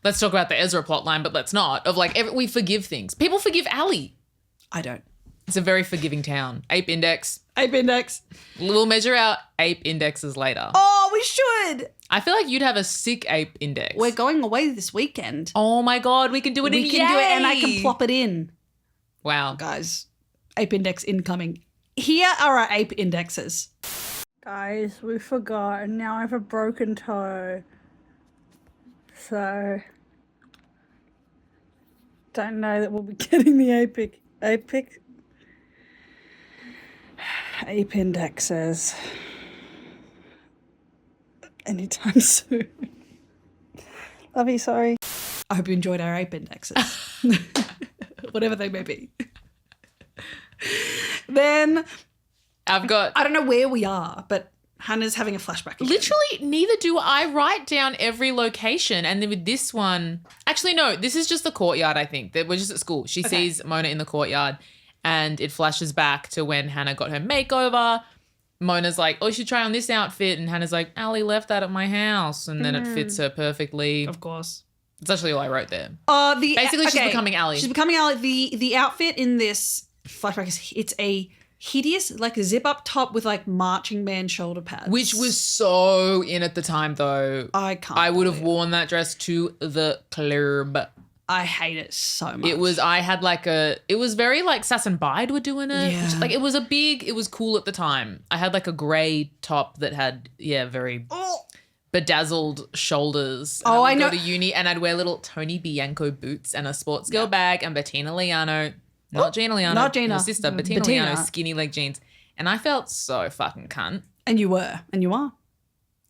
Let's talk about the Ezra plotline, but let's not. Of like, we forgive things. People forgive Ali. I don't. It's a very forgiving town. Ape Index. Ape Index. We'll measure out Ape Indexes later. Oh, we should. I feel like you'd have a sick Ape Index. We're going away this weekend. Oh my God, we can do it We can do it and I can plop it in. Wow. Guys, Ape Index incoming. Here are our Ape Indexes. Guys, we forgot, and now I have a broken toe. So, don't know that we'll be getting the Ape Indexes anytime soon. Love you, sorry. I hope you enjoyed our Ape Indexes. Whatever they may be. Then I don't know where we are, but Hannah's having a flashback again. Literally, neither do I. Write down every location, and then with this one, actually no, this is just the courtyard. I think that we're just at school. She sees Mona in the courtyard, and it flashes back to when Hannah got her makeover. Mona's like, "Oh, you should try on this outfit," and Hannah's like, "Ali left that at my house," and then it fits her perfectly. Of course. That's actually all I wrote there. Basically, she's becoming Ali. She's becoming Ali. The outfit in this flashback it's a hideous, like a zip up top with like marching band shoulder pads. Which was so in at the time though. I would have worn that dress to the club. I hate it so much. It was very like Sass and Bide were doing it. Yeah. Like it was cool at the time. I had like a grey top that had, very bedazzled shoulders. And I would go to uni and I'd wear little Tony Bianco boots and a sports girl bag and Bettina Liano. Not Gina Liano. Not Gina. Her sister. Bettina Liano, skinny leg jeans. And I felt so fucking cunt. And you were. And you are.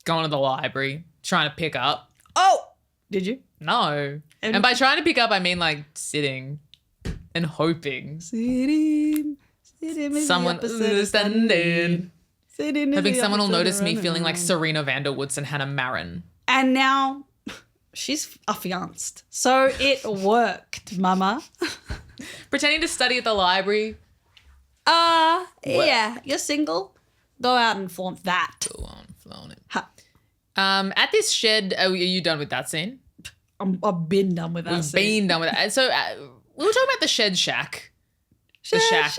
Going to the library, trying to pick up. Oh! Did you? No. And by trying to pick up, I mean like sitting and hoping. Sitting Someone understanding. Hoping someone will notice me feeling like around. Serena Vanderwoods and Hannah Marin. And now she's affianced. So it worked, mama. Pretending to study at the library. Yeah. You're single. Go out and flaunt that. Go on, flown it. Ha. At this shed, are you done with that scene? I've been done with that. We've been done with that. So we were talking about the shed shack. The shack.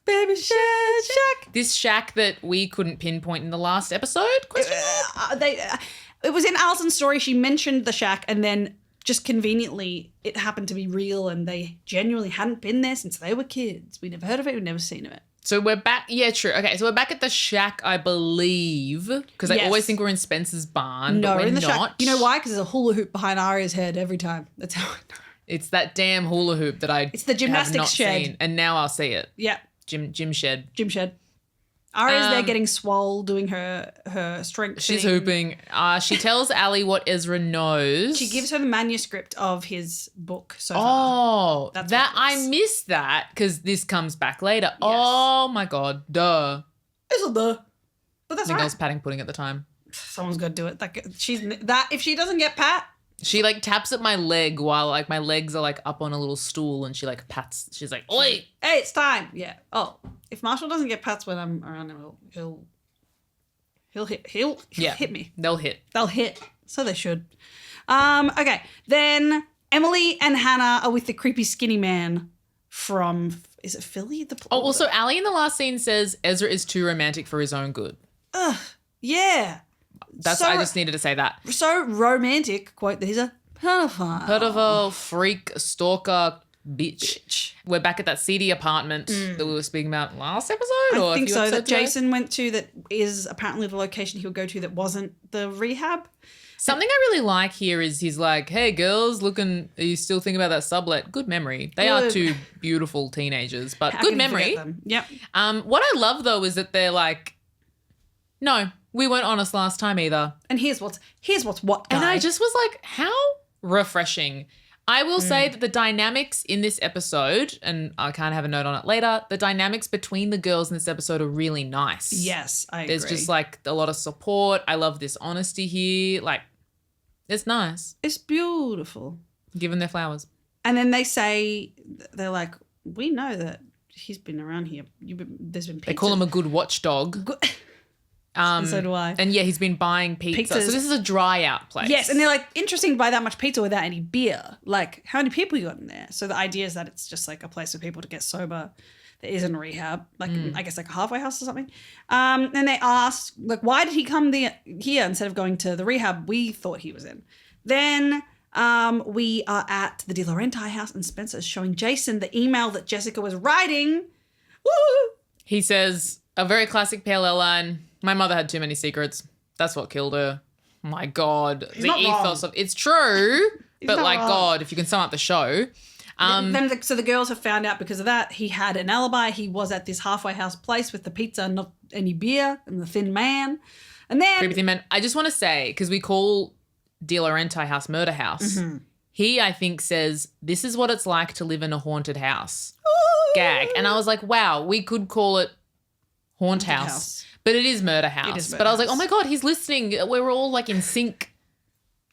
Baby shack. This shack that we couldn't pinpoint in the last episode? It was in Alison's story. She mentioned the shack and then just conveniently it happened to be real and they genuinely hadn't been there since they were kids. We never heard of it. We've never seen of it. So we're back. Yeah, true. Okay, so we're back at the shack, I believe, because I always think we're in Spencer's barn. No, but we're in the not. shack. You know why? Because there's a hula hoop behind Arya's head every time. That's how I know. It's that damn hula hoop that It's the gymnastics have not shed. seen, and now I'll see it. Yeah. Gym shed. Gym shed. Arya's there getting swole, doing her strength She's thing. hooping. She tells Ali what Ezra knows. She gives her the manuscript of his book so far. Oh, That's that what it is. I missed that because this comes back later. Yes. Oh my God, duh. It's a duh. But that's I think I right. was patting pudding at the time. Someone's got to do it. If she doesn't get pat, She like taps at my leg while like my legs are like up on a little stool and she like pats. She's like, "Oi, hey, it's time." Yeah. Oh, if Marshall doesn't get pats when I'm around him, he'll hit me. They'll hit. They'll hit. So they should. Okay. Then Emily and Hannah are with the creepy skinny man from, is it Philly? Also, Ali in the last scene says Ezra is too romantic for his own good. Yeah. I just needed to say that. So romantic, quote, that he's a pedophile. Pedophile, freak, stalker, bitch. We're back at that seedy apartment that we were speaking about last episode. I think so, that Jason went to, that is apparently the location he would go to that wasn't the rehab. Something I really like here is he's like, "Hey girls, are you still thinking about that sublet? Good memory." They are two beautiful teenagers, but How good can you memory. forget them? Yep. What I love though is that they're like, "No, we weren't honest last time either. And here's what's what, guy. And I just was like, how refreshing. I will say that the dynamics in this episode, and I kind of have a note on it later, the dynamics between the girls in this episode are really nice. Yes, I agree. There's just like a lot of support. I love this honesty here. Like, it's nice. It's beautiful. Give them their flowers. And then they're like, we know that he's been around here. There's been pizza. They call him a good watchdog. So do I. And yeah, he's been buying pizza. Pizzas. So this is a dry out place. Yes, and they're like, interesting to buy that much pizza without any beer. Like, how many people you got in there? So the idea is that it's just like a place for people to get sober that isn't rehab, like I guess like a halfway house or something. And they asked, like, why did he come here instead of going to the rehab we thought he was in? Then we are at the De Laurenti house and Spencer's showing Jason the email that Jessica was writing. Woo! He says, a very classic PLL line, my mother had too many secrets. That's what killed her. My God. He's not ethos wrong. of it's true, but not like wrong. God, if you can sum up the show. So the girls have found out because of that. He had an alibi. He was at this halfway house place with the pizza and not any beer and the thin man. And then Creepy thing, man. I just want to say, because we call De Laurenti house murder house. He, I think, says, this is what it's like to live in a haunted house. Gag. And I was like, wow, we could call it haunt house. But it is murder house. is murder but I was like, house. oh my God, he's listening. We're all like in sync.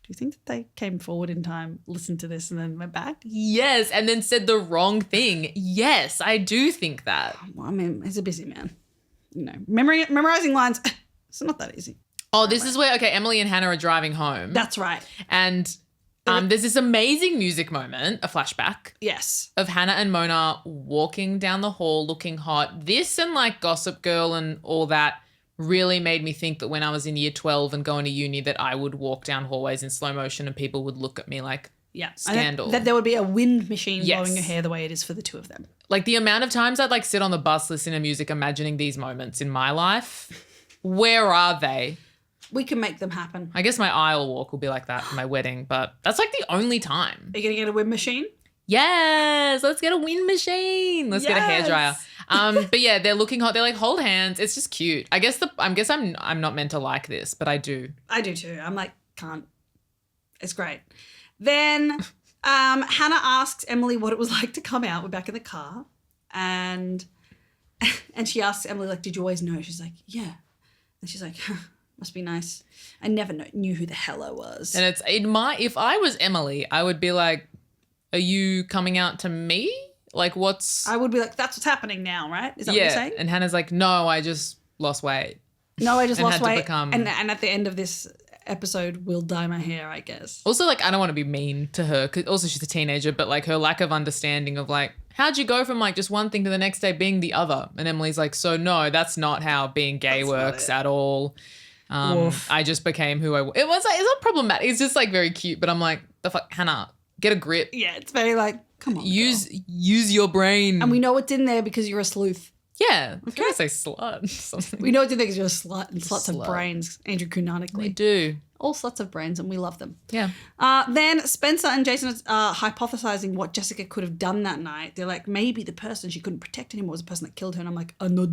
Do you think that they came forward in time, listened to this, and then went back? Yes. And then said the wrong thing. Yes, I do think that. Well, I mean, he's a busy man. You know, memorizing lines, it's not that easy. Oh, this is where, okay, Emily and Hannah are driving home. That's right. And there's this amazing music moment, a flashback, Yes. of Hannah and Mona walking down the hall looking hot. This and like Gossip Girl and all that really made me think that when I was in year 12 and going to uni that I would walk down hallways in slow motion and people would look at me like Yeah. scandal. That there would be a wind machine Yes. blowing your hair the way it is for the two of them. Like the amount of times I'd like sit on the bus listening to music imagining these moments in my life. Where are they? We can make them happen. I guess my aisle walk will be like that for my wedding, but that's like the only time. Are you going to get a wind machine? Yes, let's get a wind machine. Let's get a hairdryer. But yeah, they're looking hot. They're like, hold hands. It's just cute. I guess I'm not meant to like this, but I do. I do too. I'm like, can't. It's great. Then Hannah asks Emily what it was like to come out. We're back in the car. And she asks Emily, like, did you always know? She's like, yeah. And she's like, must be nice. I never knew who the hell I was. And if I was Emily, I would be like, are you coming out to me? Like what's... I would be like, that's what's happening now, right? Is that what you're saying? And Hannah's like, no, I just lost weight. No, I just and lost had to weight. become- And at the end of this episode, we'll dye my hair, I guess. Also, like, I don't want to be mean to her because also she's a teenager, but like her lack of understanding of like, how'd you go from like just one thing to the next day being the other? And Emily's like, so no, that's not how being gay works at all. I just became who I was. It was like, it's not problematic. It's just like very cute, but I'm like, the fuck, Hannah, get a grip. Yeah, it's very like, come on, Use girl. your brain. And we know it's in there because you're a sleuth. Yeah. I was going to say slut or something. We know it's in there because you're a slut and sluts Slut. have brains, Andrew We Kunanically. do. All sluts have brains and we love them. Yeah. Then Spencer and Jason are hypothesizing what Jessica could have done that night. They're like, maybe the person she couldn't protect anymore was the person that killed her. And I'm like, no,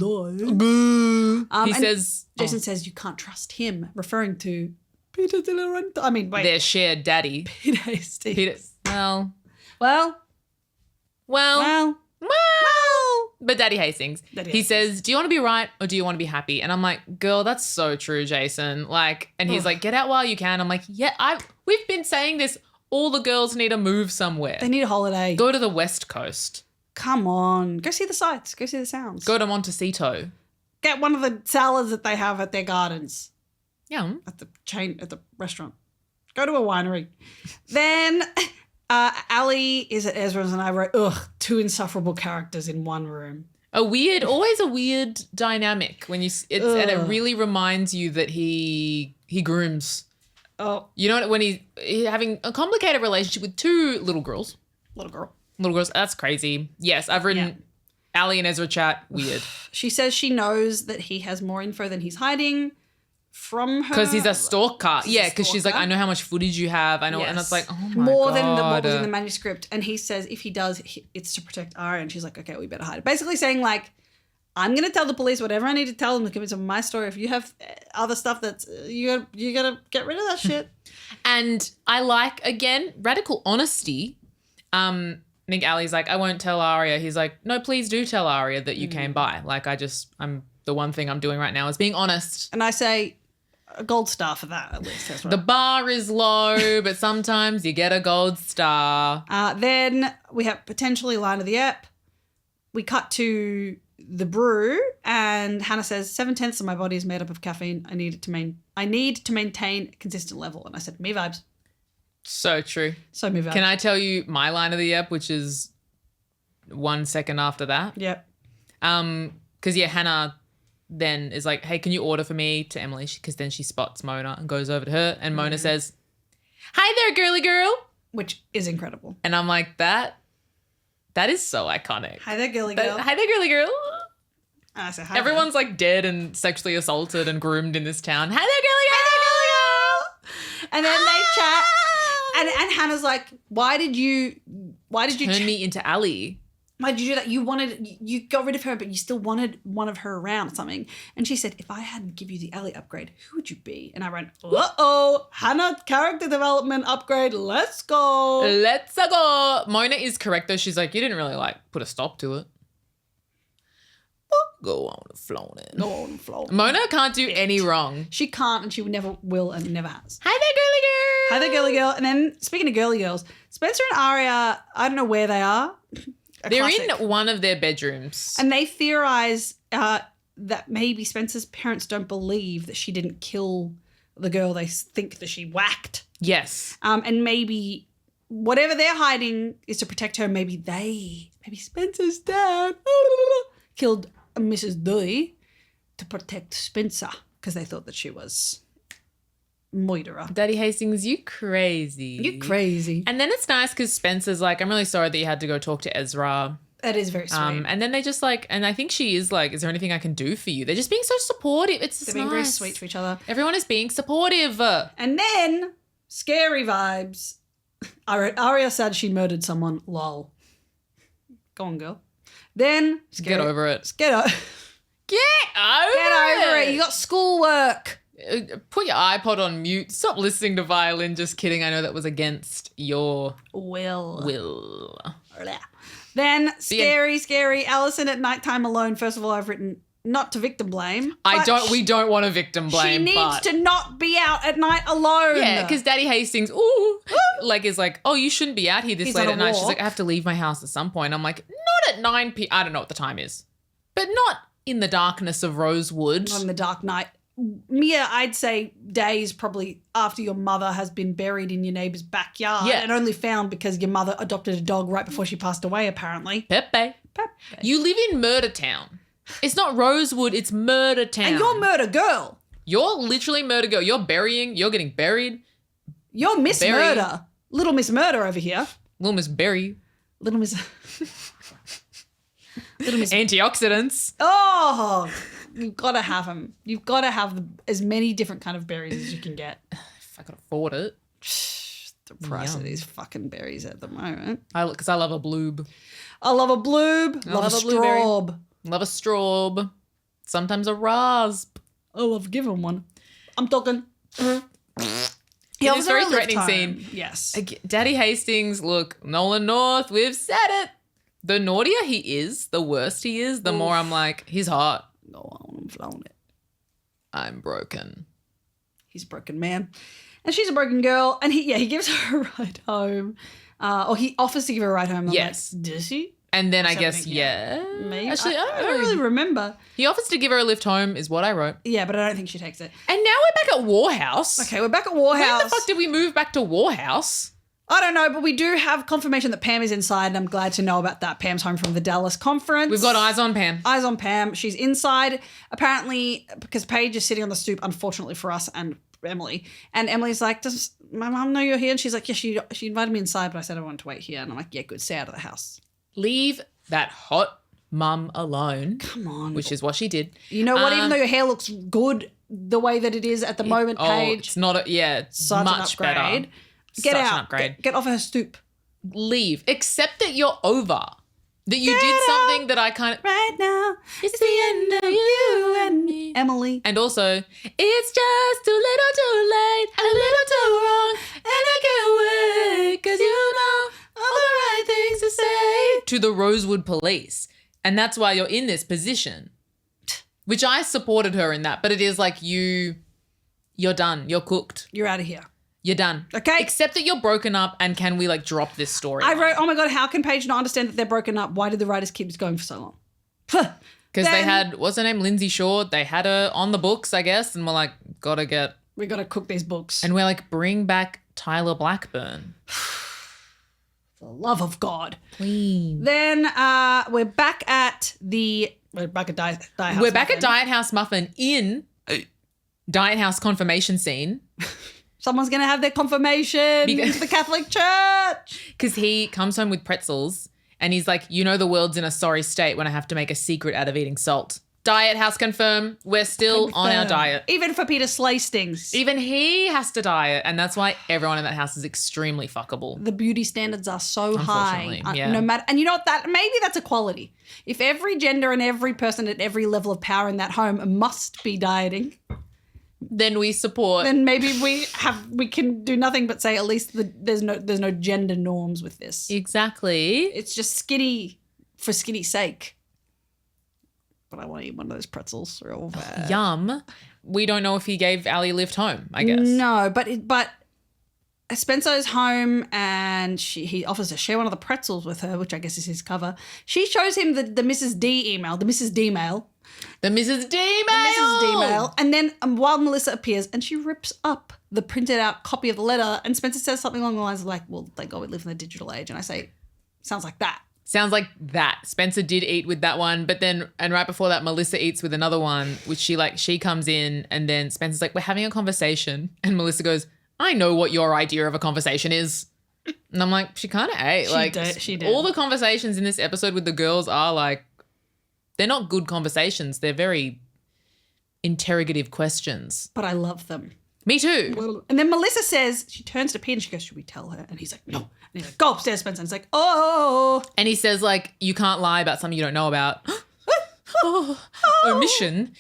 He says... Jason says you can't trust him, referring to Peter De Laurenti. I mean, wait. Their shared daddy. Peter Hastings. Peter... Well... Well. But Daddy Hastings. He says, do you want to be right or do you want to be happy? And I'm like, girl, that's so true, Jason. Like, and he's like, get out while you can. I'm like, yeah, we've been saying this. All the girls need to move somewhere. They need a holiday. Go to the West Coast. Come on. Go see the sights. Go see the sounds. Go to Montecito. Get one of the salads that they have at their gardens. Yeah. At the restaurant. Go to a winery. Then Ali is at Ezra's and I wrote, two insufferable characters in one room. Always a weird dynamic when and it really reminds you that he grooms. Oh, You know, when he's having a complicated relationship with two little girls. little girl. Little girls, that's crazy. Yes, I've written Ali and Ezra chat, weird. She says she knows that he has more info than he's hiding from her. Because he's a stalker. Yeah, because she's like, I know how much footage you have. I know. And it's like, oh my more God. than what was in the manuscript. And he says if he does, it's to protect Arya. And she's like, okay, we better hide it. Basically saying like, I'm going to tell the police whatever I need to tell them to convince them of my story. If you have other stuff that's, you got to get rid of that shit. And I like, again, radical honesty. I think Ali's like, I won't tell Aria. He's like, no, please do tell Aria that you came by. Like, the one thing I'm doing right now is being honest. And I say a gold star for that, at least. That's right. The bar is low, but sometimes you get a gold star. Then we have potentially line of the ep. We cut to the brew and Hannah says 7/10 of my body is made up of caffeine. I need to maintain a consistent level. And I said, me vibes. So true. So me vibes. Can I tell you my line of the ep, which is 1 second after that? Yep. Because Hannah then is like, hey, can you order for me to Emily? Because then she spots Mona and goes over to her and Mona says, hi there, girly girl. Which is incredible. And I'm like, that is so iconic. Hi there, girly girl. Hi there, girly girl. And I said, hi Everyone's like dead and sexually assaulted and groomed in this town. Hi there, girly girl. And then they chat. And Hannah's like, why did you turn me into Ali? Why did you do that? You got rid of her, but you still wanted one of her around or something. And she said, if I hadn't give you the Ellie upgrade, who would you be? And I went, Hannah character development upgrade. Let's go. Let's go. Mona is correct though. She's like, you didn't really like put a stop to it. Go on and flaunt it. Go on and flaunt. Mona can't do any wrong. She can't and she never will and never has. Hi there, girly girl. Hi there, girly girl. And then speaking of girly girls, Spencer and Aria, I don't know where they are. They're Classic. in one of their bedrooms. And they theorize that maybe Spencer's parents don't believe that she didn't kill the girl they think that she whacked. Yes. And maybe whatever they're hiding is to protect her. Maybe Spencer's dad killed Mrs. Dewey to protect Spencer because they thought that she was murderer. Daddy Hastings, you crazy. You crazy. And then it's nice because Spencer's like, I'm really sorry that you had to go talk to Ezra. That is very sweet. And then they just like, and I think she is like, is there anything I can do for you? They're just being so supportive. It's just They're being nice. very sweet to each other. Everyone is being supportive. And then, scary vibes. Aria said she murdered someone. Lol. Go on, girl. Then, Get over it. Get over it. You got schoolwork. Put your iPod on mute. Stop listening to violin. Just kidding. I know that was against your will. Then, scary. Allison at nighttime alone. First of all, I've written not to victim blame. We don't want to victim blame. She needs to not be out at night alone. Yeah, because Daddy Hastings, is like, oh, you shouldn't be out here this late at night. She's like, I have to leave my house at some point. I'm like, not at 9 p.m. I don't know what the time is, but not in the darkness of Rosewood. Not in the dark night. Mia, I'd say days probably after your mother has been buried in your neighbour's backyard and only found because your mother adopted a dog right before she passed away, apparently. Pepe. You live in Murder Town. It's not Rosewood, it's Murder Town. And you're Murder Girl. You're literally Murder Girl. You're getting buried. You're Miss Murder. Little Miss Murder over here. Little Miss Berry. Little Miss Antioxidants. Oh, you've got to have them. You've got to have as many different kind of berries as you can get. If I could afford it. The price of these fucking berries at the moment. Because I love a bloob. I love a bloob. Love a straub. Love a straub. Sometimes a rasp. Oh, I've given one. I'm talking. It's a very threatening scene. Yes. Daddy Hastings, look, Nolan North, we've said it. The naughtier he is, the worse he is, the more I'm like, he's hot. Go on and flown it. I'm broken. He's a broken man. And she's a broken girl. And he gives her a ride home. Or he offers to give her a ride home. I'm yes. Like, does he? And then I guess, Maybe. Actually, I don't really remember. He offers to give her a lift home is what I wrote. Yeah, but I don't think she takes it. And now we're back at Warhouse. Okay, we're back at Warhouse. When the fuck did we move back to Warhouse? I don't know, but we do have confirmation that Pam is inside, and I'm glad to know about that. Pam's home from the Dallas conference. We've got eyes on Pam. Eyes on Pam. She's inside, apparently, because Paige is sitting on the stoop, unfortunately for us and Emily. And Emily's like, does my mum know you're here? And she's like, yeah, she invited me inside, but I said I wanted to wait here. And I'm like, yeah, good, stay out of the house. Leave that hot mum alone. Come on. Which is what she did. You know what? Even though your hair looks good the way that it is at the moment, Paige. It's not it's much better. Get out. Get off her stoop. Leave. Accept that you're over. That you did something that I kind of... Right now, it's the end of you and me. Emily. And also, it's just a little too late, a little too wrong, and I can't wait, because you know all the right things to say. To the Rosewood Police. And that's why you're in this position. Which I supported her in that. But it is like you're done. You're cooked. You're out of here. You're done. Okay. Except that you're broken up, and can we like drop this story? I wrote, oh my God, how can Paige not understand that they're broken up? Why did the writers keep this going for so long? Because they had, what's her name, Lindsay Shaw. They had her on the books, I guess, and we're like, we got to cook these books. And we're like, bring back Tyler Blackburn. For the love of God. Please. Then we're back at Diet House. We're back at Diet House Muffin in Diet House confirmation scene. Someone's going to have their confirmation into the Catholic Church. Because he comes home with pretzels and he's like, you know the world's in a sorry state when I have to make a secret out of eating salt. Diet House confirm, we're still on our diet. Even for Peter Slaystings. Even he has to diet, and that's why everyone in that house is extremely fuckable. The beauty standards are so high. Yeah. No matter, and you know what, maybe that's equality. If every gender and every person at every level of power in that home must be dieting, then we support. Then maybe we can do nothing but say at least there's no gender norms with this. Exactly. It's just skinny for skinny's sake. But I want to eat one of those pretzels real bad. Yum. We don't know if he gave Ali a lift home, I guess. No, but Spencer's home and he offers to share one of the pretzels with her, which I guess is his cover. She shows him the Mrs. D email, the Mrs. D mail. The Mrs. D mail. The Mrs. D mail. And then while Melissa appears and she rips up the printed out copy of the letter, and Spencer says something along the lines of like, well, thank God we live in the digital age. And I say, sounds like that. Sounds like that. Spencer did eat with that one, but then, and right before that, Melissa eats with another one, which she comes in, and then Spencer's like, we're having a conversation. And Melissa goes, I know what your idea of a conversation is. And I'm like, she kind of ate. She did. All the conversations in this episode with the girls are like, they're not good conversations. They're very interrogative questions. But I love them. Me too. And then Melissa says, she turns to Pete and she goes, should we tell her? And he's like, no. And he's like, go upstairs, Spencer. And it's like, oh. And he says, like, you can't lie about something you don't know about. Omission.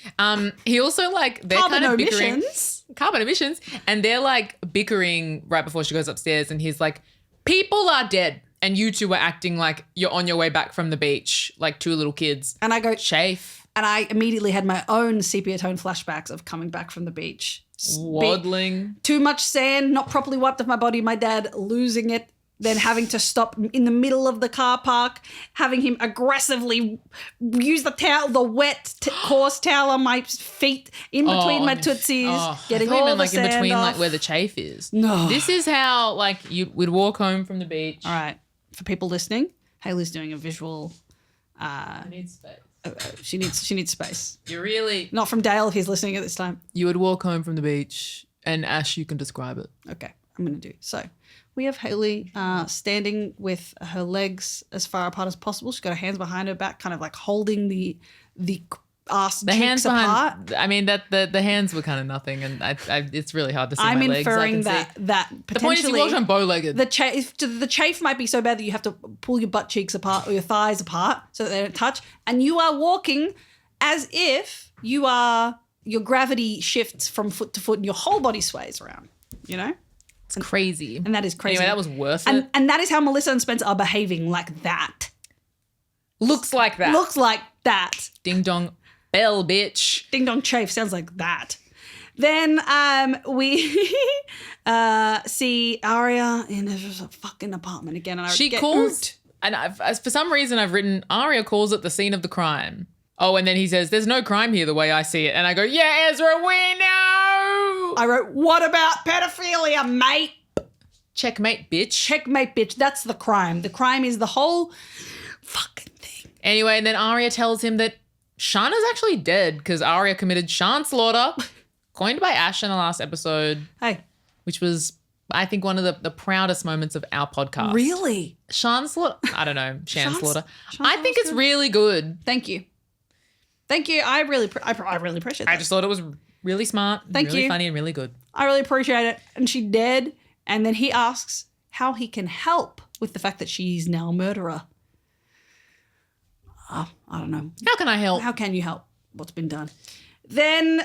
He also, like, they're Carbon kind of omissions. Carbon emissions. And they're, like, bickering right before she goes upstairs. And he's like, people are dead. And you two were acting like you're on your way back from the beach, like two little kids. And I go, chafe. And I immediately had my own sepia tone flashbacks of coming back from the beach. Waddling. Too much sand, not properly wiped off my body, my dad losing it, then having to stop in the middle of the car park, having him aggressively use the wet coarse towel on my feet, in between my tootsies, getting all the sand in between off. like where the chafe is. No. This is how like we'd walk home from the beach. All right. For people listening, Hayley's doing a visual. I need space. She needs space. You really not from Dale if he's listening at this time. You would walk home from the beach, and Ash, you can describe it. Okay, I'm gonna do so. We have Hayley standing with her legs as far apart as possible. She's got her hands behind her back, kind of like holding the ass cheeks hands apart. Behind, I mean that the hands were kind of nothing, and I it's really hard to see I'm my legs. inferring that potentially the point is you walked on bow-legged. The chafe might be so bad that you have to pull your butt cheeks apart or your thighs apart so that they don't touch, and you are walking as if your gravity shifts from foot to foot and your whole body sways around. You know. It's crazy. And that is crazy. Anyway, that was worth it. And that is how Melissa and Spencer are behaving, like that. Looks like that. Looks like that. Ding dong bell, bitch. Ding dong chafe sounds like that. Then we see Aria in a fucking apartment again. And she calls, and for some reason I've written, Aria calls it the scene of the crime. Oh, and then he says, there's no crime here the way I see it. And I go, yeah, Ezra, we know. I wrote, what about pedophilia, mate? Checkmate, bitch. Checkmate, bitch. That's the crime. The crime is the whole fucking thing. Anyway, and then Aria tells him that Shana's actually dead because Aria committed shanslaughter, coined by Ash in the last episode. Hey. Which was, I think, one of the proudest moments of our podcast. Really? Shanslaughter? I don't know. Shanslaughter. I think it's really good. Thank you. Thank you. I really appreciate that. I just thought it was really smart, really funny, and really good. I really appreciate it. And she dead. And then he asks how he can help with the fact that she's now a murderer. I don't know. How can I help? How can you help what's been done? Then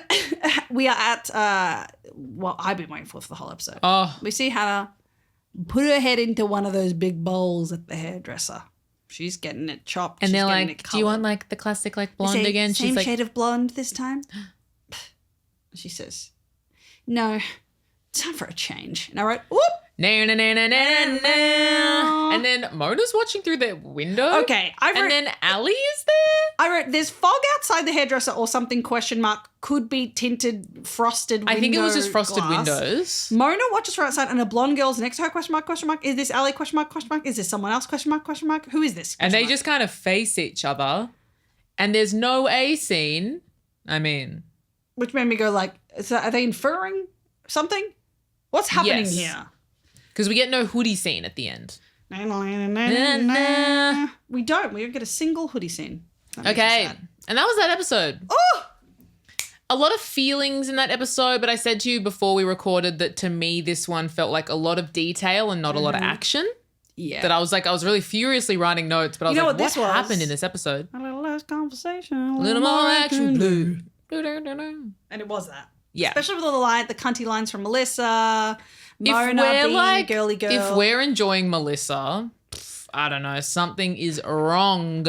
we are at what I've been waiting for the whole episode. Oh, We see Hannah put her head into one of those big bowls at the hairdresser. She's getting it chopped. and She's they're getting like, it do you want coloured. like the classic like They blonde say, again? Same She's like, shade of blonde this time? She says, no, time for a change. And I wrote, whoop. no, no, no, no, no, no. And then Mona's watching through the window. Okay, And then Ali is there. I wrote, there's fog outside the hairdresser or something, ? Could be tinted, frosted window I think it was just frosted glass. windows. Mona watches from outside and a blonde girl's next to her, ? Is this Ali, ? Is this someone else, ? Who is this? ? And they just kind of face each other. And there's no A scene. I mean, Which made me go like, are they inferring something? What's happening Yes. here? because we get no hoodie scene at the end. We don't. We don't get a single hoodie scene. That makes me Okay. sad. And that was that episode. Oh! A lot of feelings in that episode, but I said to you before we recorded that to me this one felt like a lot of detail and not a lot of action. Yeah. That I was really furiously writing notes, but I was You know like, what this what was? happened in this episode? A little less conversation. A little more action. Blue. And it was that. Yeah. Especially with all the cunty lines from Melissa, If Mona we're being like, girly girl. if we're enjoying Melissa, I don't know, something is wrong.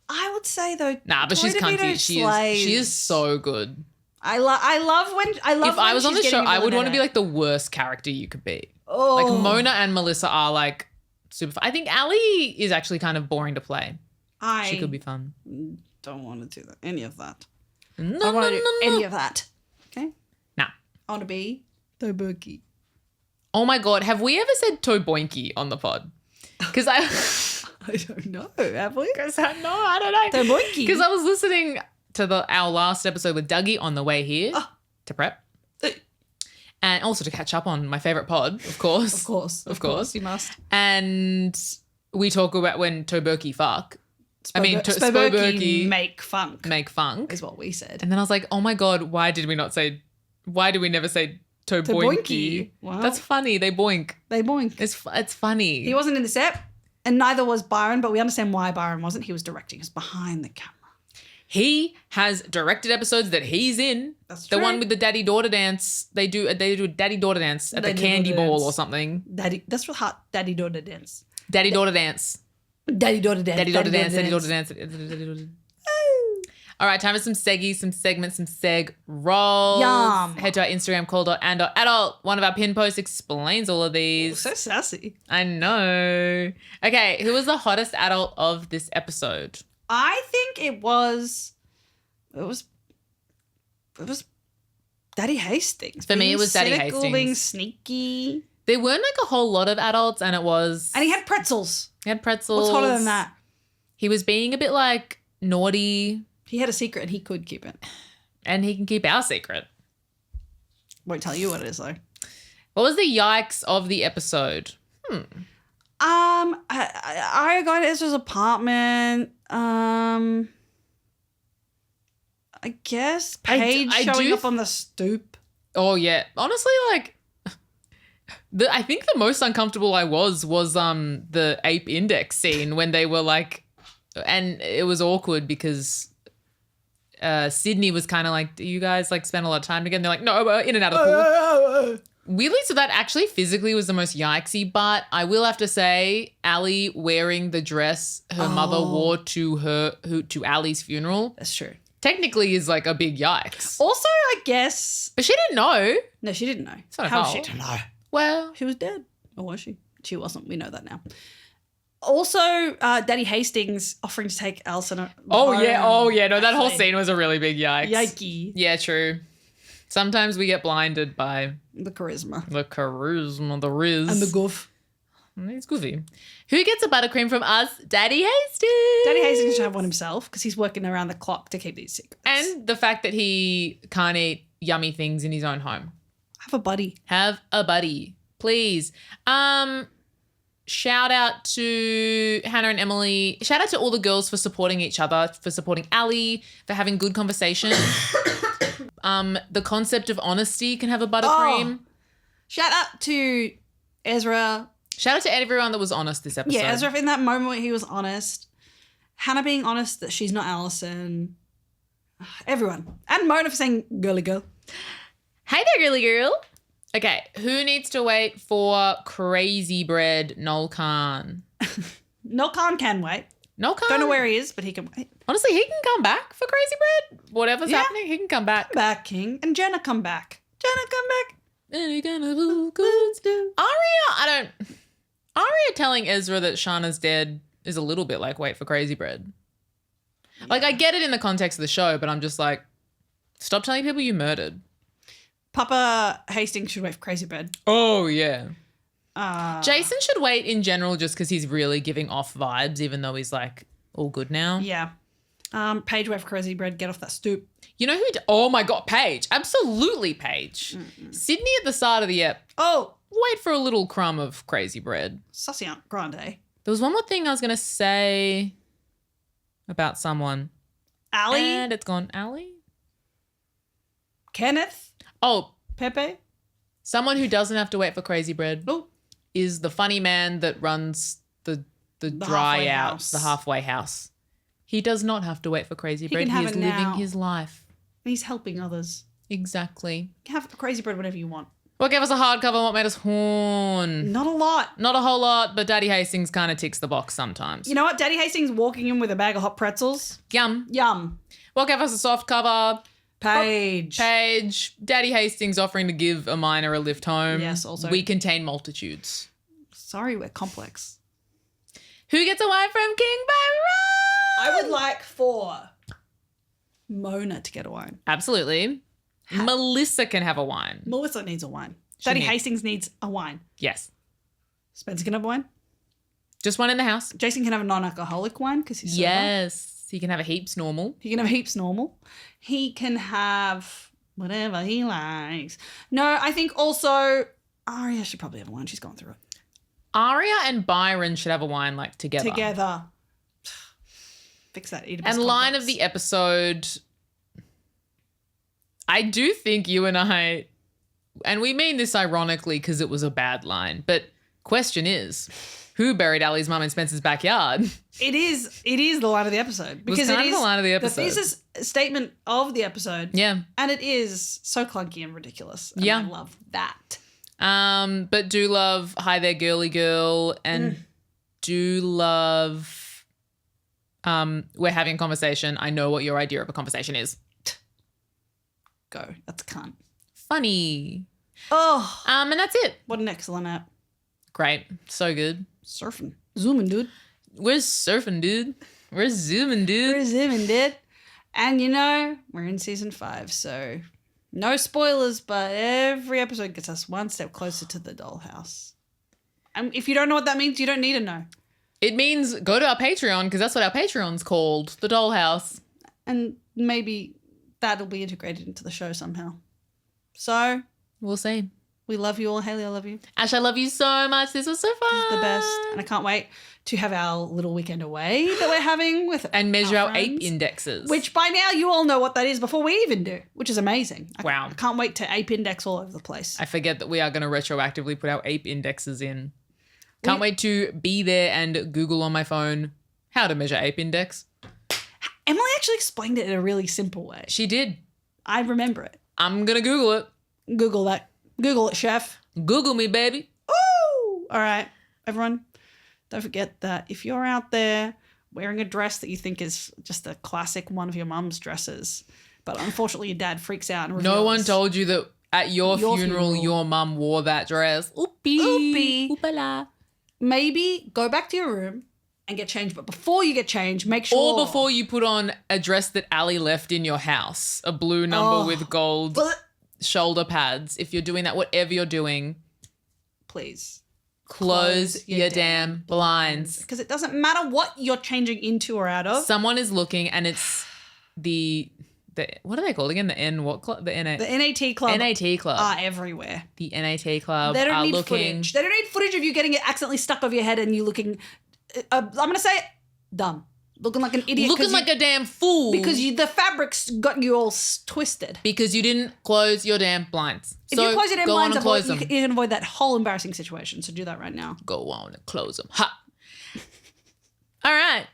I would say though, Nah, but she's Toy DeVito cunty. slays. She is so good. I love when If I was on the she's show, getting I would want to be villain like the worst character you could be. oh. Like Mona and Melissa are like super fun. I think Ali is actually kind of boring to play. I She could be fun. don't want to do that. Any of that. No, I don't want to no, do no, no. any of that. Okay. Nah. I want to be Toboinky. Oh my God. Have we ever said Toboinky on the pod? Because I don't know. Have we? don't know. Toboinky. Because I was listening to our last episode with Dougie on the way here to prep. And also to catch up on my favorite pod, of course. Of course, you must. And we talk about when Toboinky fuck. Spoberky make funk Make funk. is what we said. And then I was like, oh my God, why did we never say Toboinky? Toboinky. Wow. That's funny. They boink. They boink. It's funny. He wasn't in the set, and neither was Byron, but we understand why Byron wasn't. He was directing. He was behind the camera. He has directed episodes that he's in. That's the true. one with the daddy-daughter dance. They do a daddy-daughter dance at the Daddy-daughter candy ball dance. or something. That's what daddy-daughter dance. Daddy-daughter dance. Daddy-daughter dance. Daddy-daughter dance. Daddy-daughter dance. Daddy-daughter. All right, time for some seggies, some segments, some seg rolls. Yum. Head to our Instagram, call.and.adult. One of our pin posts explains all of these. So sassy. I know. Okay, who was the hottest adult of this episode? I think it was Daddy Hastings. For me, it was Daddy cynical, Hastings. being sneaky. There weren't like a whole lot of adults, and it was. And he had pretzels. He had pretzels. What's hotter than that? He was being a bit like naughty, He had a secret and he could keep it. and he can keep our secret. Won't tell you what it is though. What was the yikes of the episode? I got Ezra's apartment. I guess Paige I showing do up on the stoop. Oh yeah, honestly, like, I think the most uncomfortable I was the Ape Index scene when they were like, and it was awkward because Sydney was kind of like, do you guys like spend a lot of time together? And they're like, no, we're in and out of the pool. Weirdly, so that actually physically was the most yikesy, but I will have to say, Ali wearing the dress her mother wore to Ali's funeral That's true. technically is like a big yikes. Also, I guess But she didn't know. no, she didn't know. not her How was she fault. to know? Well, She was dead, or was she? She wasn't. We know that now. Also, Daddy Hastings offering to take Alison. oh yeah, no, that whole Actually, scene was a really big yikes. Yikey. Yeah, true. Sometimes we get blinded by The charisma the charisma, the riz. and the goof. He's goofy. Who gets a buttercream from us? Daddy Hastings. Daddy Hastings should have one himself because he's working around the clock to keep these secrets. And the fact that he can't eat yummy things in his own home. have a buddy. Have a buddy, please. Shout out to Hannah and Emily. Shout out to all the girls for supporting each other, for supporting Ali, for having good conversation. The concept of honesty can have a buttercream. Shout out to Ezra. Shout out to everyone that was honest this episode. Yeah, Ezra in that moment where he was honest. Hannah being honest that she's not Allison. Everyone. And Mona for saying girly girl. Hey there, girly girl. Okay, who needs to wait for Crazy Bread Noel Khan? Noel Khan can wait. Noel Khan? Don't know where he is, but he can wait. Honestly, he can come back for Crazy Bread. Whatever's happening, he can come back. Come back, King. And Jenna come back. Jenna come back. Any kind of goods. Arya telling Ezra that Shauna's dead is a little bit like wait for Crazy Bread. Yeah. Like, I get it in the context of the show, but I'm just like, stop telling people you murdered. Papa Hastings should wait for Crazy Bread. Oh, yeah. Jason should wait in general just because he's really giving off vibes, even though he's like all good now. Yeah. Paige, wait for Crazy Bread. Get off that stoop. You know who? Oh my God, Paige. Absolutely, Paige. Sydney at the start of the ep. Oh. Wait for a little crumb of Crazy Bread. Sussy Aunt Grande. There was one more thing I was going to say about someone. Allie? And it's gone. Allie? Kenneth? Oh. Pepe? Someone who doesn't have to wait for Crazy Bread Oh. is the funny man that runs the dry out, house. the halfway house. He does not have to wait for Crazy Bread. can He have is it living now. his life. He's helping others. Exactly. You can have Crazy Bread whenever you want. What gave us a hardcover? What made us horn? Not a lot. Not a whole lot, but Daddy Hastings kind of ticks the box sometimes. You know what? Daddy Hastings walking in with a bag of hot pretzels. Yum. Yum. What gave us a soft cover? Paige. Paige. Daddy Hastings offering to give a miner a lift home. Yes, also. We contain multitudes. Sorry, we're complex. Who gets a wine from King Byron? I would like for Mona to get a wine. Absolutely. Melissa can have a wine. Melissa needs a wine. Daddy Hastings needs a wine. Yes. Spencer can have a wine. Just one in the house. Jason can have a non-alcoholic wine because he's sober. Yes. He can have a heaps normal. He can have heaps normal. He can have whatever he likes. No, I think also Aria should probably have a wine. She's gone through it. Aria and Byron should have a wine like together. Fix that. Oedipus And complex. line of the episode, I do think you and I, and we mean this ironically because it was a bad line, but question is, who buried Ali's mum in Spencer's backyard? It is the line of the episode. Because kind of the line of the episode. The thesis statement of the episode. Yeah. And it is so clunky and ridiculous. And Yeah. I love that. But do love Hi There Girly Girl and do love we're having a conversation. I know what your idea of a conversation is. Go. That's a cunt. Funny. Oh. And that's it. What an excellent app. Great. So good. Surfing. Zooming, dude. We're surfing, dude. We're zooming, dude. We're zooming, dude. And you know, we're in season 5, so no spoilers, but every episode gets us one step closer to the dollhouse. And if you don't know what that means, you don't need to know. It means go to our Patreon because that's what our Patreon's called, the Dollhouse. And maybe that'll be integrated into the show somehow. So We'll see. we love you all. Hayley, I love you. Ash, I love you so much. This was so fun. This is the best. And I can't wait to have our little weekend away that we're having with And measure our friends, ape indexes. which by now you all know what that is before we even do, which is amazing. Wow. I can't wait to Ape Index all over the place. I forget that we are going to retroactively put our ape indexes in. Can't wait to be there and Google on my phone how to measure ape index. Emily actually explained it in a really simple way. She did. I remember it. I'm going to Google it. Google that. Google it, chef. Google me, baby. Ooh! All right, everyone. Don't forget that if you're out there wearing a dress that you think is just a classic one of your mum's dresses, but unfortunately your dad freaks out and reveals. No one told you that at your funeral your mum wore that dress. Oopie. Oopie. Oopala. Maybe go back to your room and get changed. But before you get changed, make sure. Or before you put on a dress that Ali left in your house, a blue number with gold shoulder pads. If you're doing that, whatever you're doing, please close your damn blinds. Because it doesn't matter what you're changing into or out of. Someone is looking and it's the what are they called again? The N what club? The NA. The NAT club. NAT club. Are everywhere. The NAT club They don't are need looking. footage. They don't need footage of you getting it accidentally stuck over your head and you looking, I'm going to say it, dumb. Looking like an idiot. Looking like a damn fool. Because the fabric's got you all twisted. Because you didn't close your damn blinds. If So you close your damn go on blinds, and close you them. can avoid that whole embarrassing situation. So do that right now. Go on and close them. Ha. All right.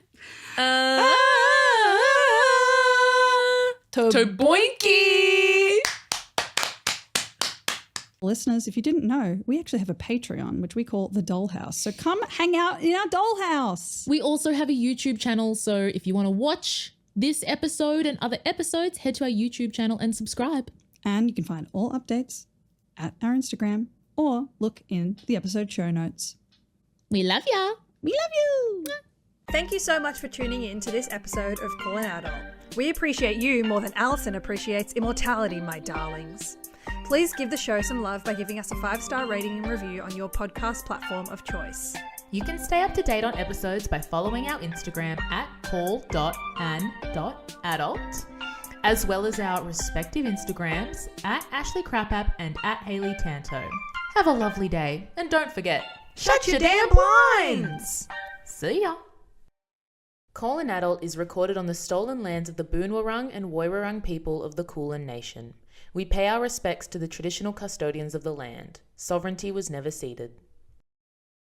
Toboinky! Listeners, if you didn't know, we actually have a Patreon, which we call the Dollhouse. So come hang out in our dollhouse. We also have a YouTube channel, so if you want to watch this episode and other episodes, head to our YouTube channel and subscribe. And you can find all updates at our Instagram or look in the episode show notes. We love ya. We love you. Thank you so much for tuning in to this episode of Call an Adult. We appreciate you more than Alison appreciates immortality, my darlings. Please give the show some love by giving us a 5-star rating and review on your podcast platform of choice. You can stay up to date on episodes by following our Instagram at call.an.adult, as well as our respective Instagrams at Ashley Crapapp and at Hayley Tanto. Have a lovely day, and don't forget, Shut your damn blinds! see ya! Call an Adult is recorded on the stolen lands of the Boonwurrung and Woiwurrung people of the Kulin Nation. We pay our respects to the traditional custodians of the land. Sovereignty was never ceded.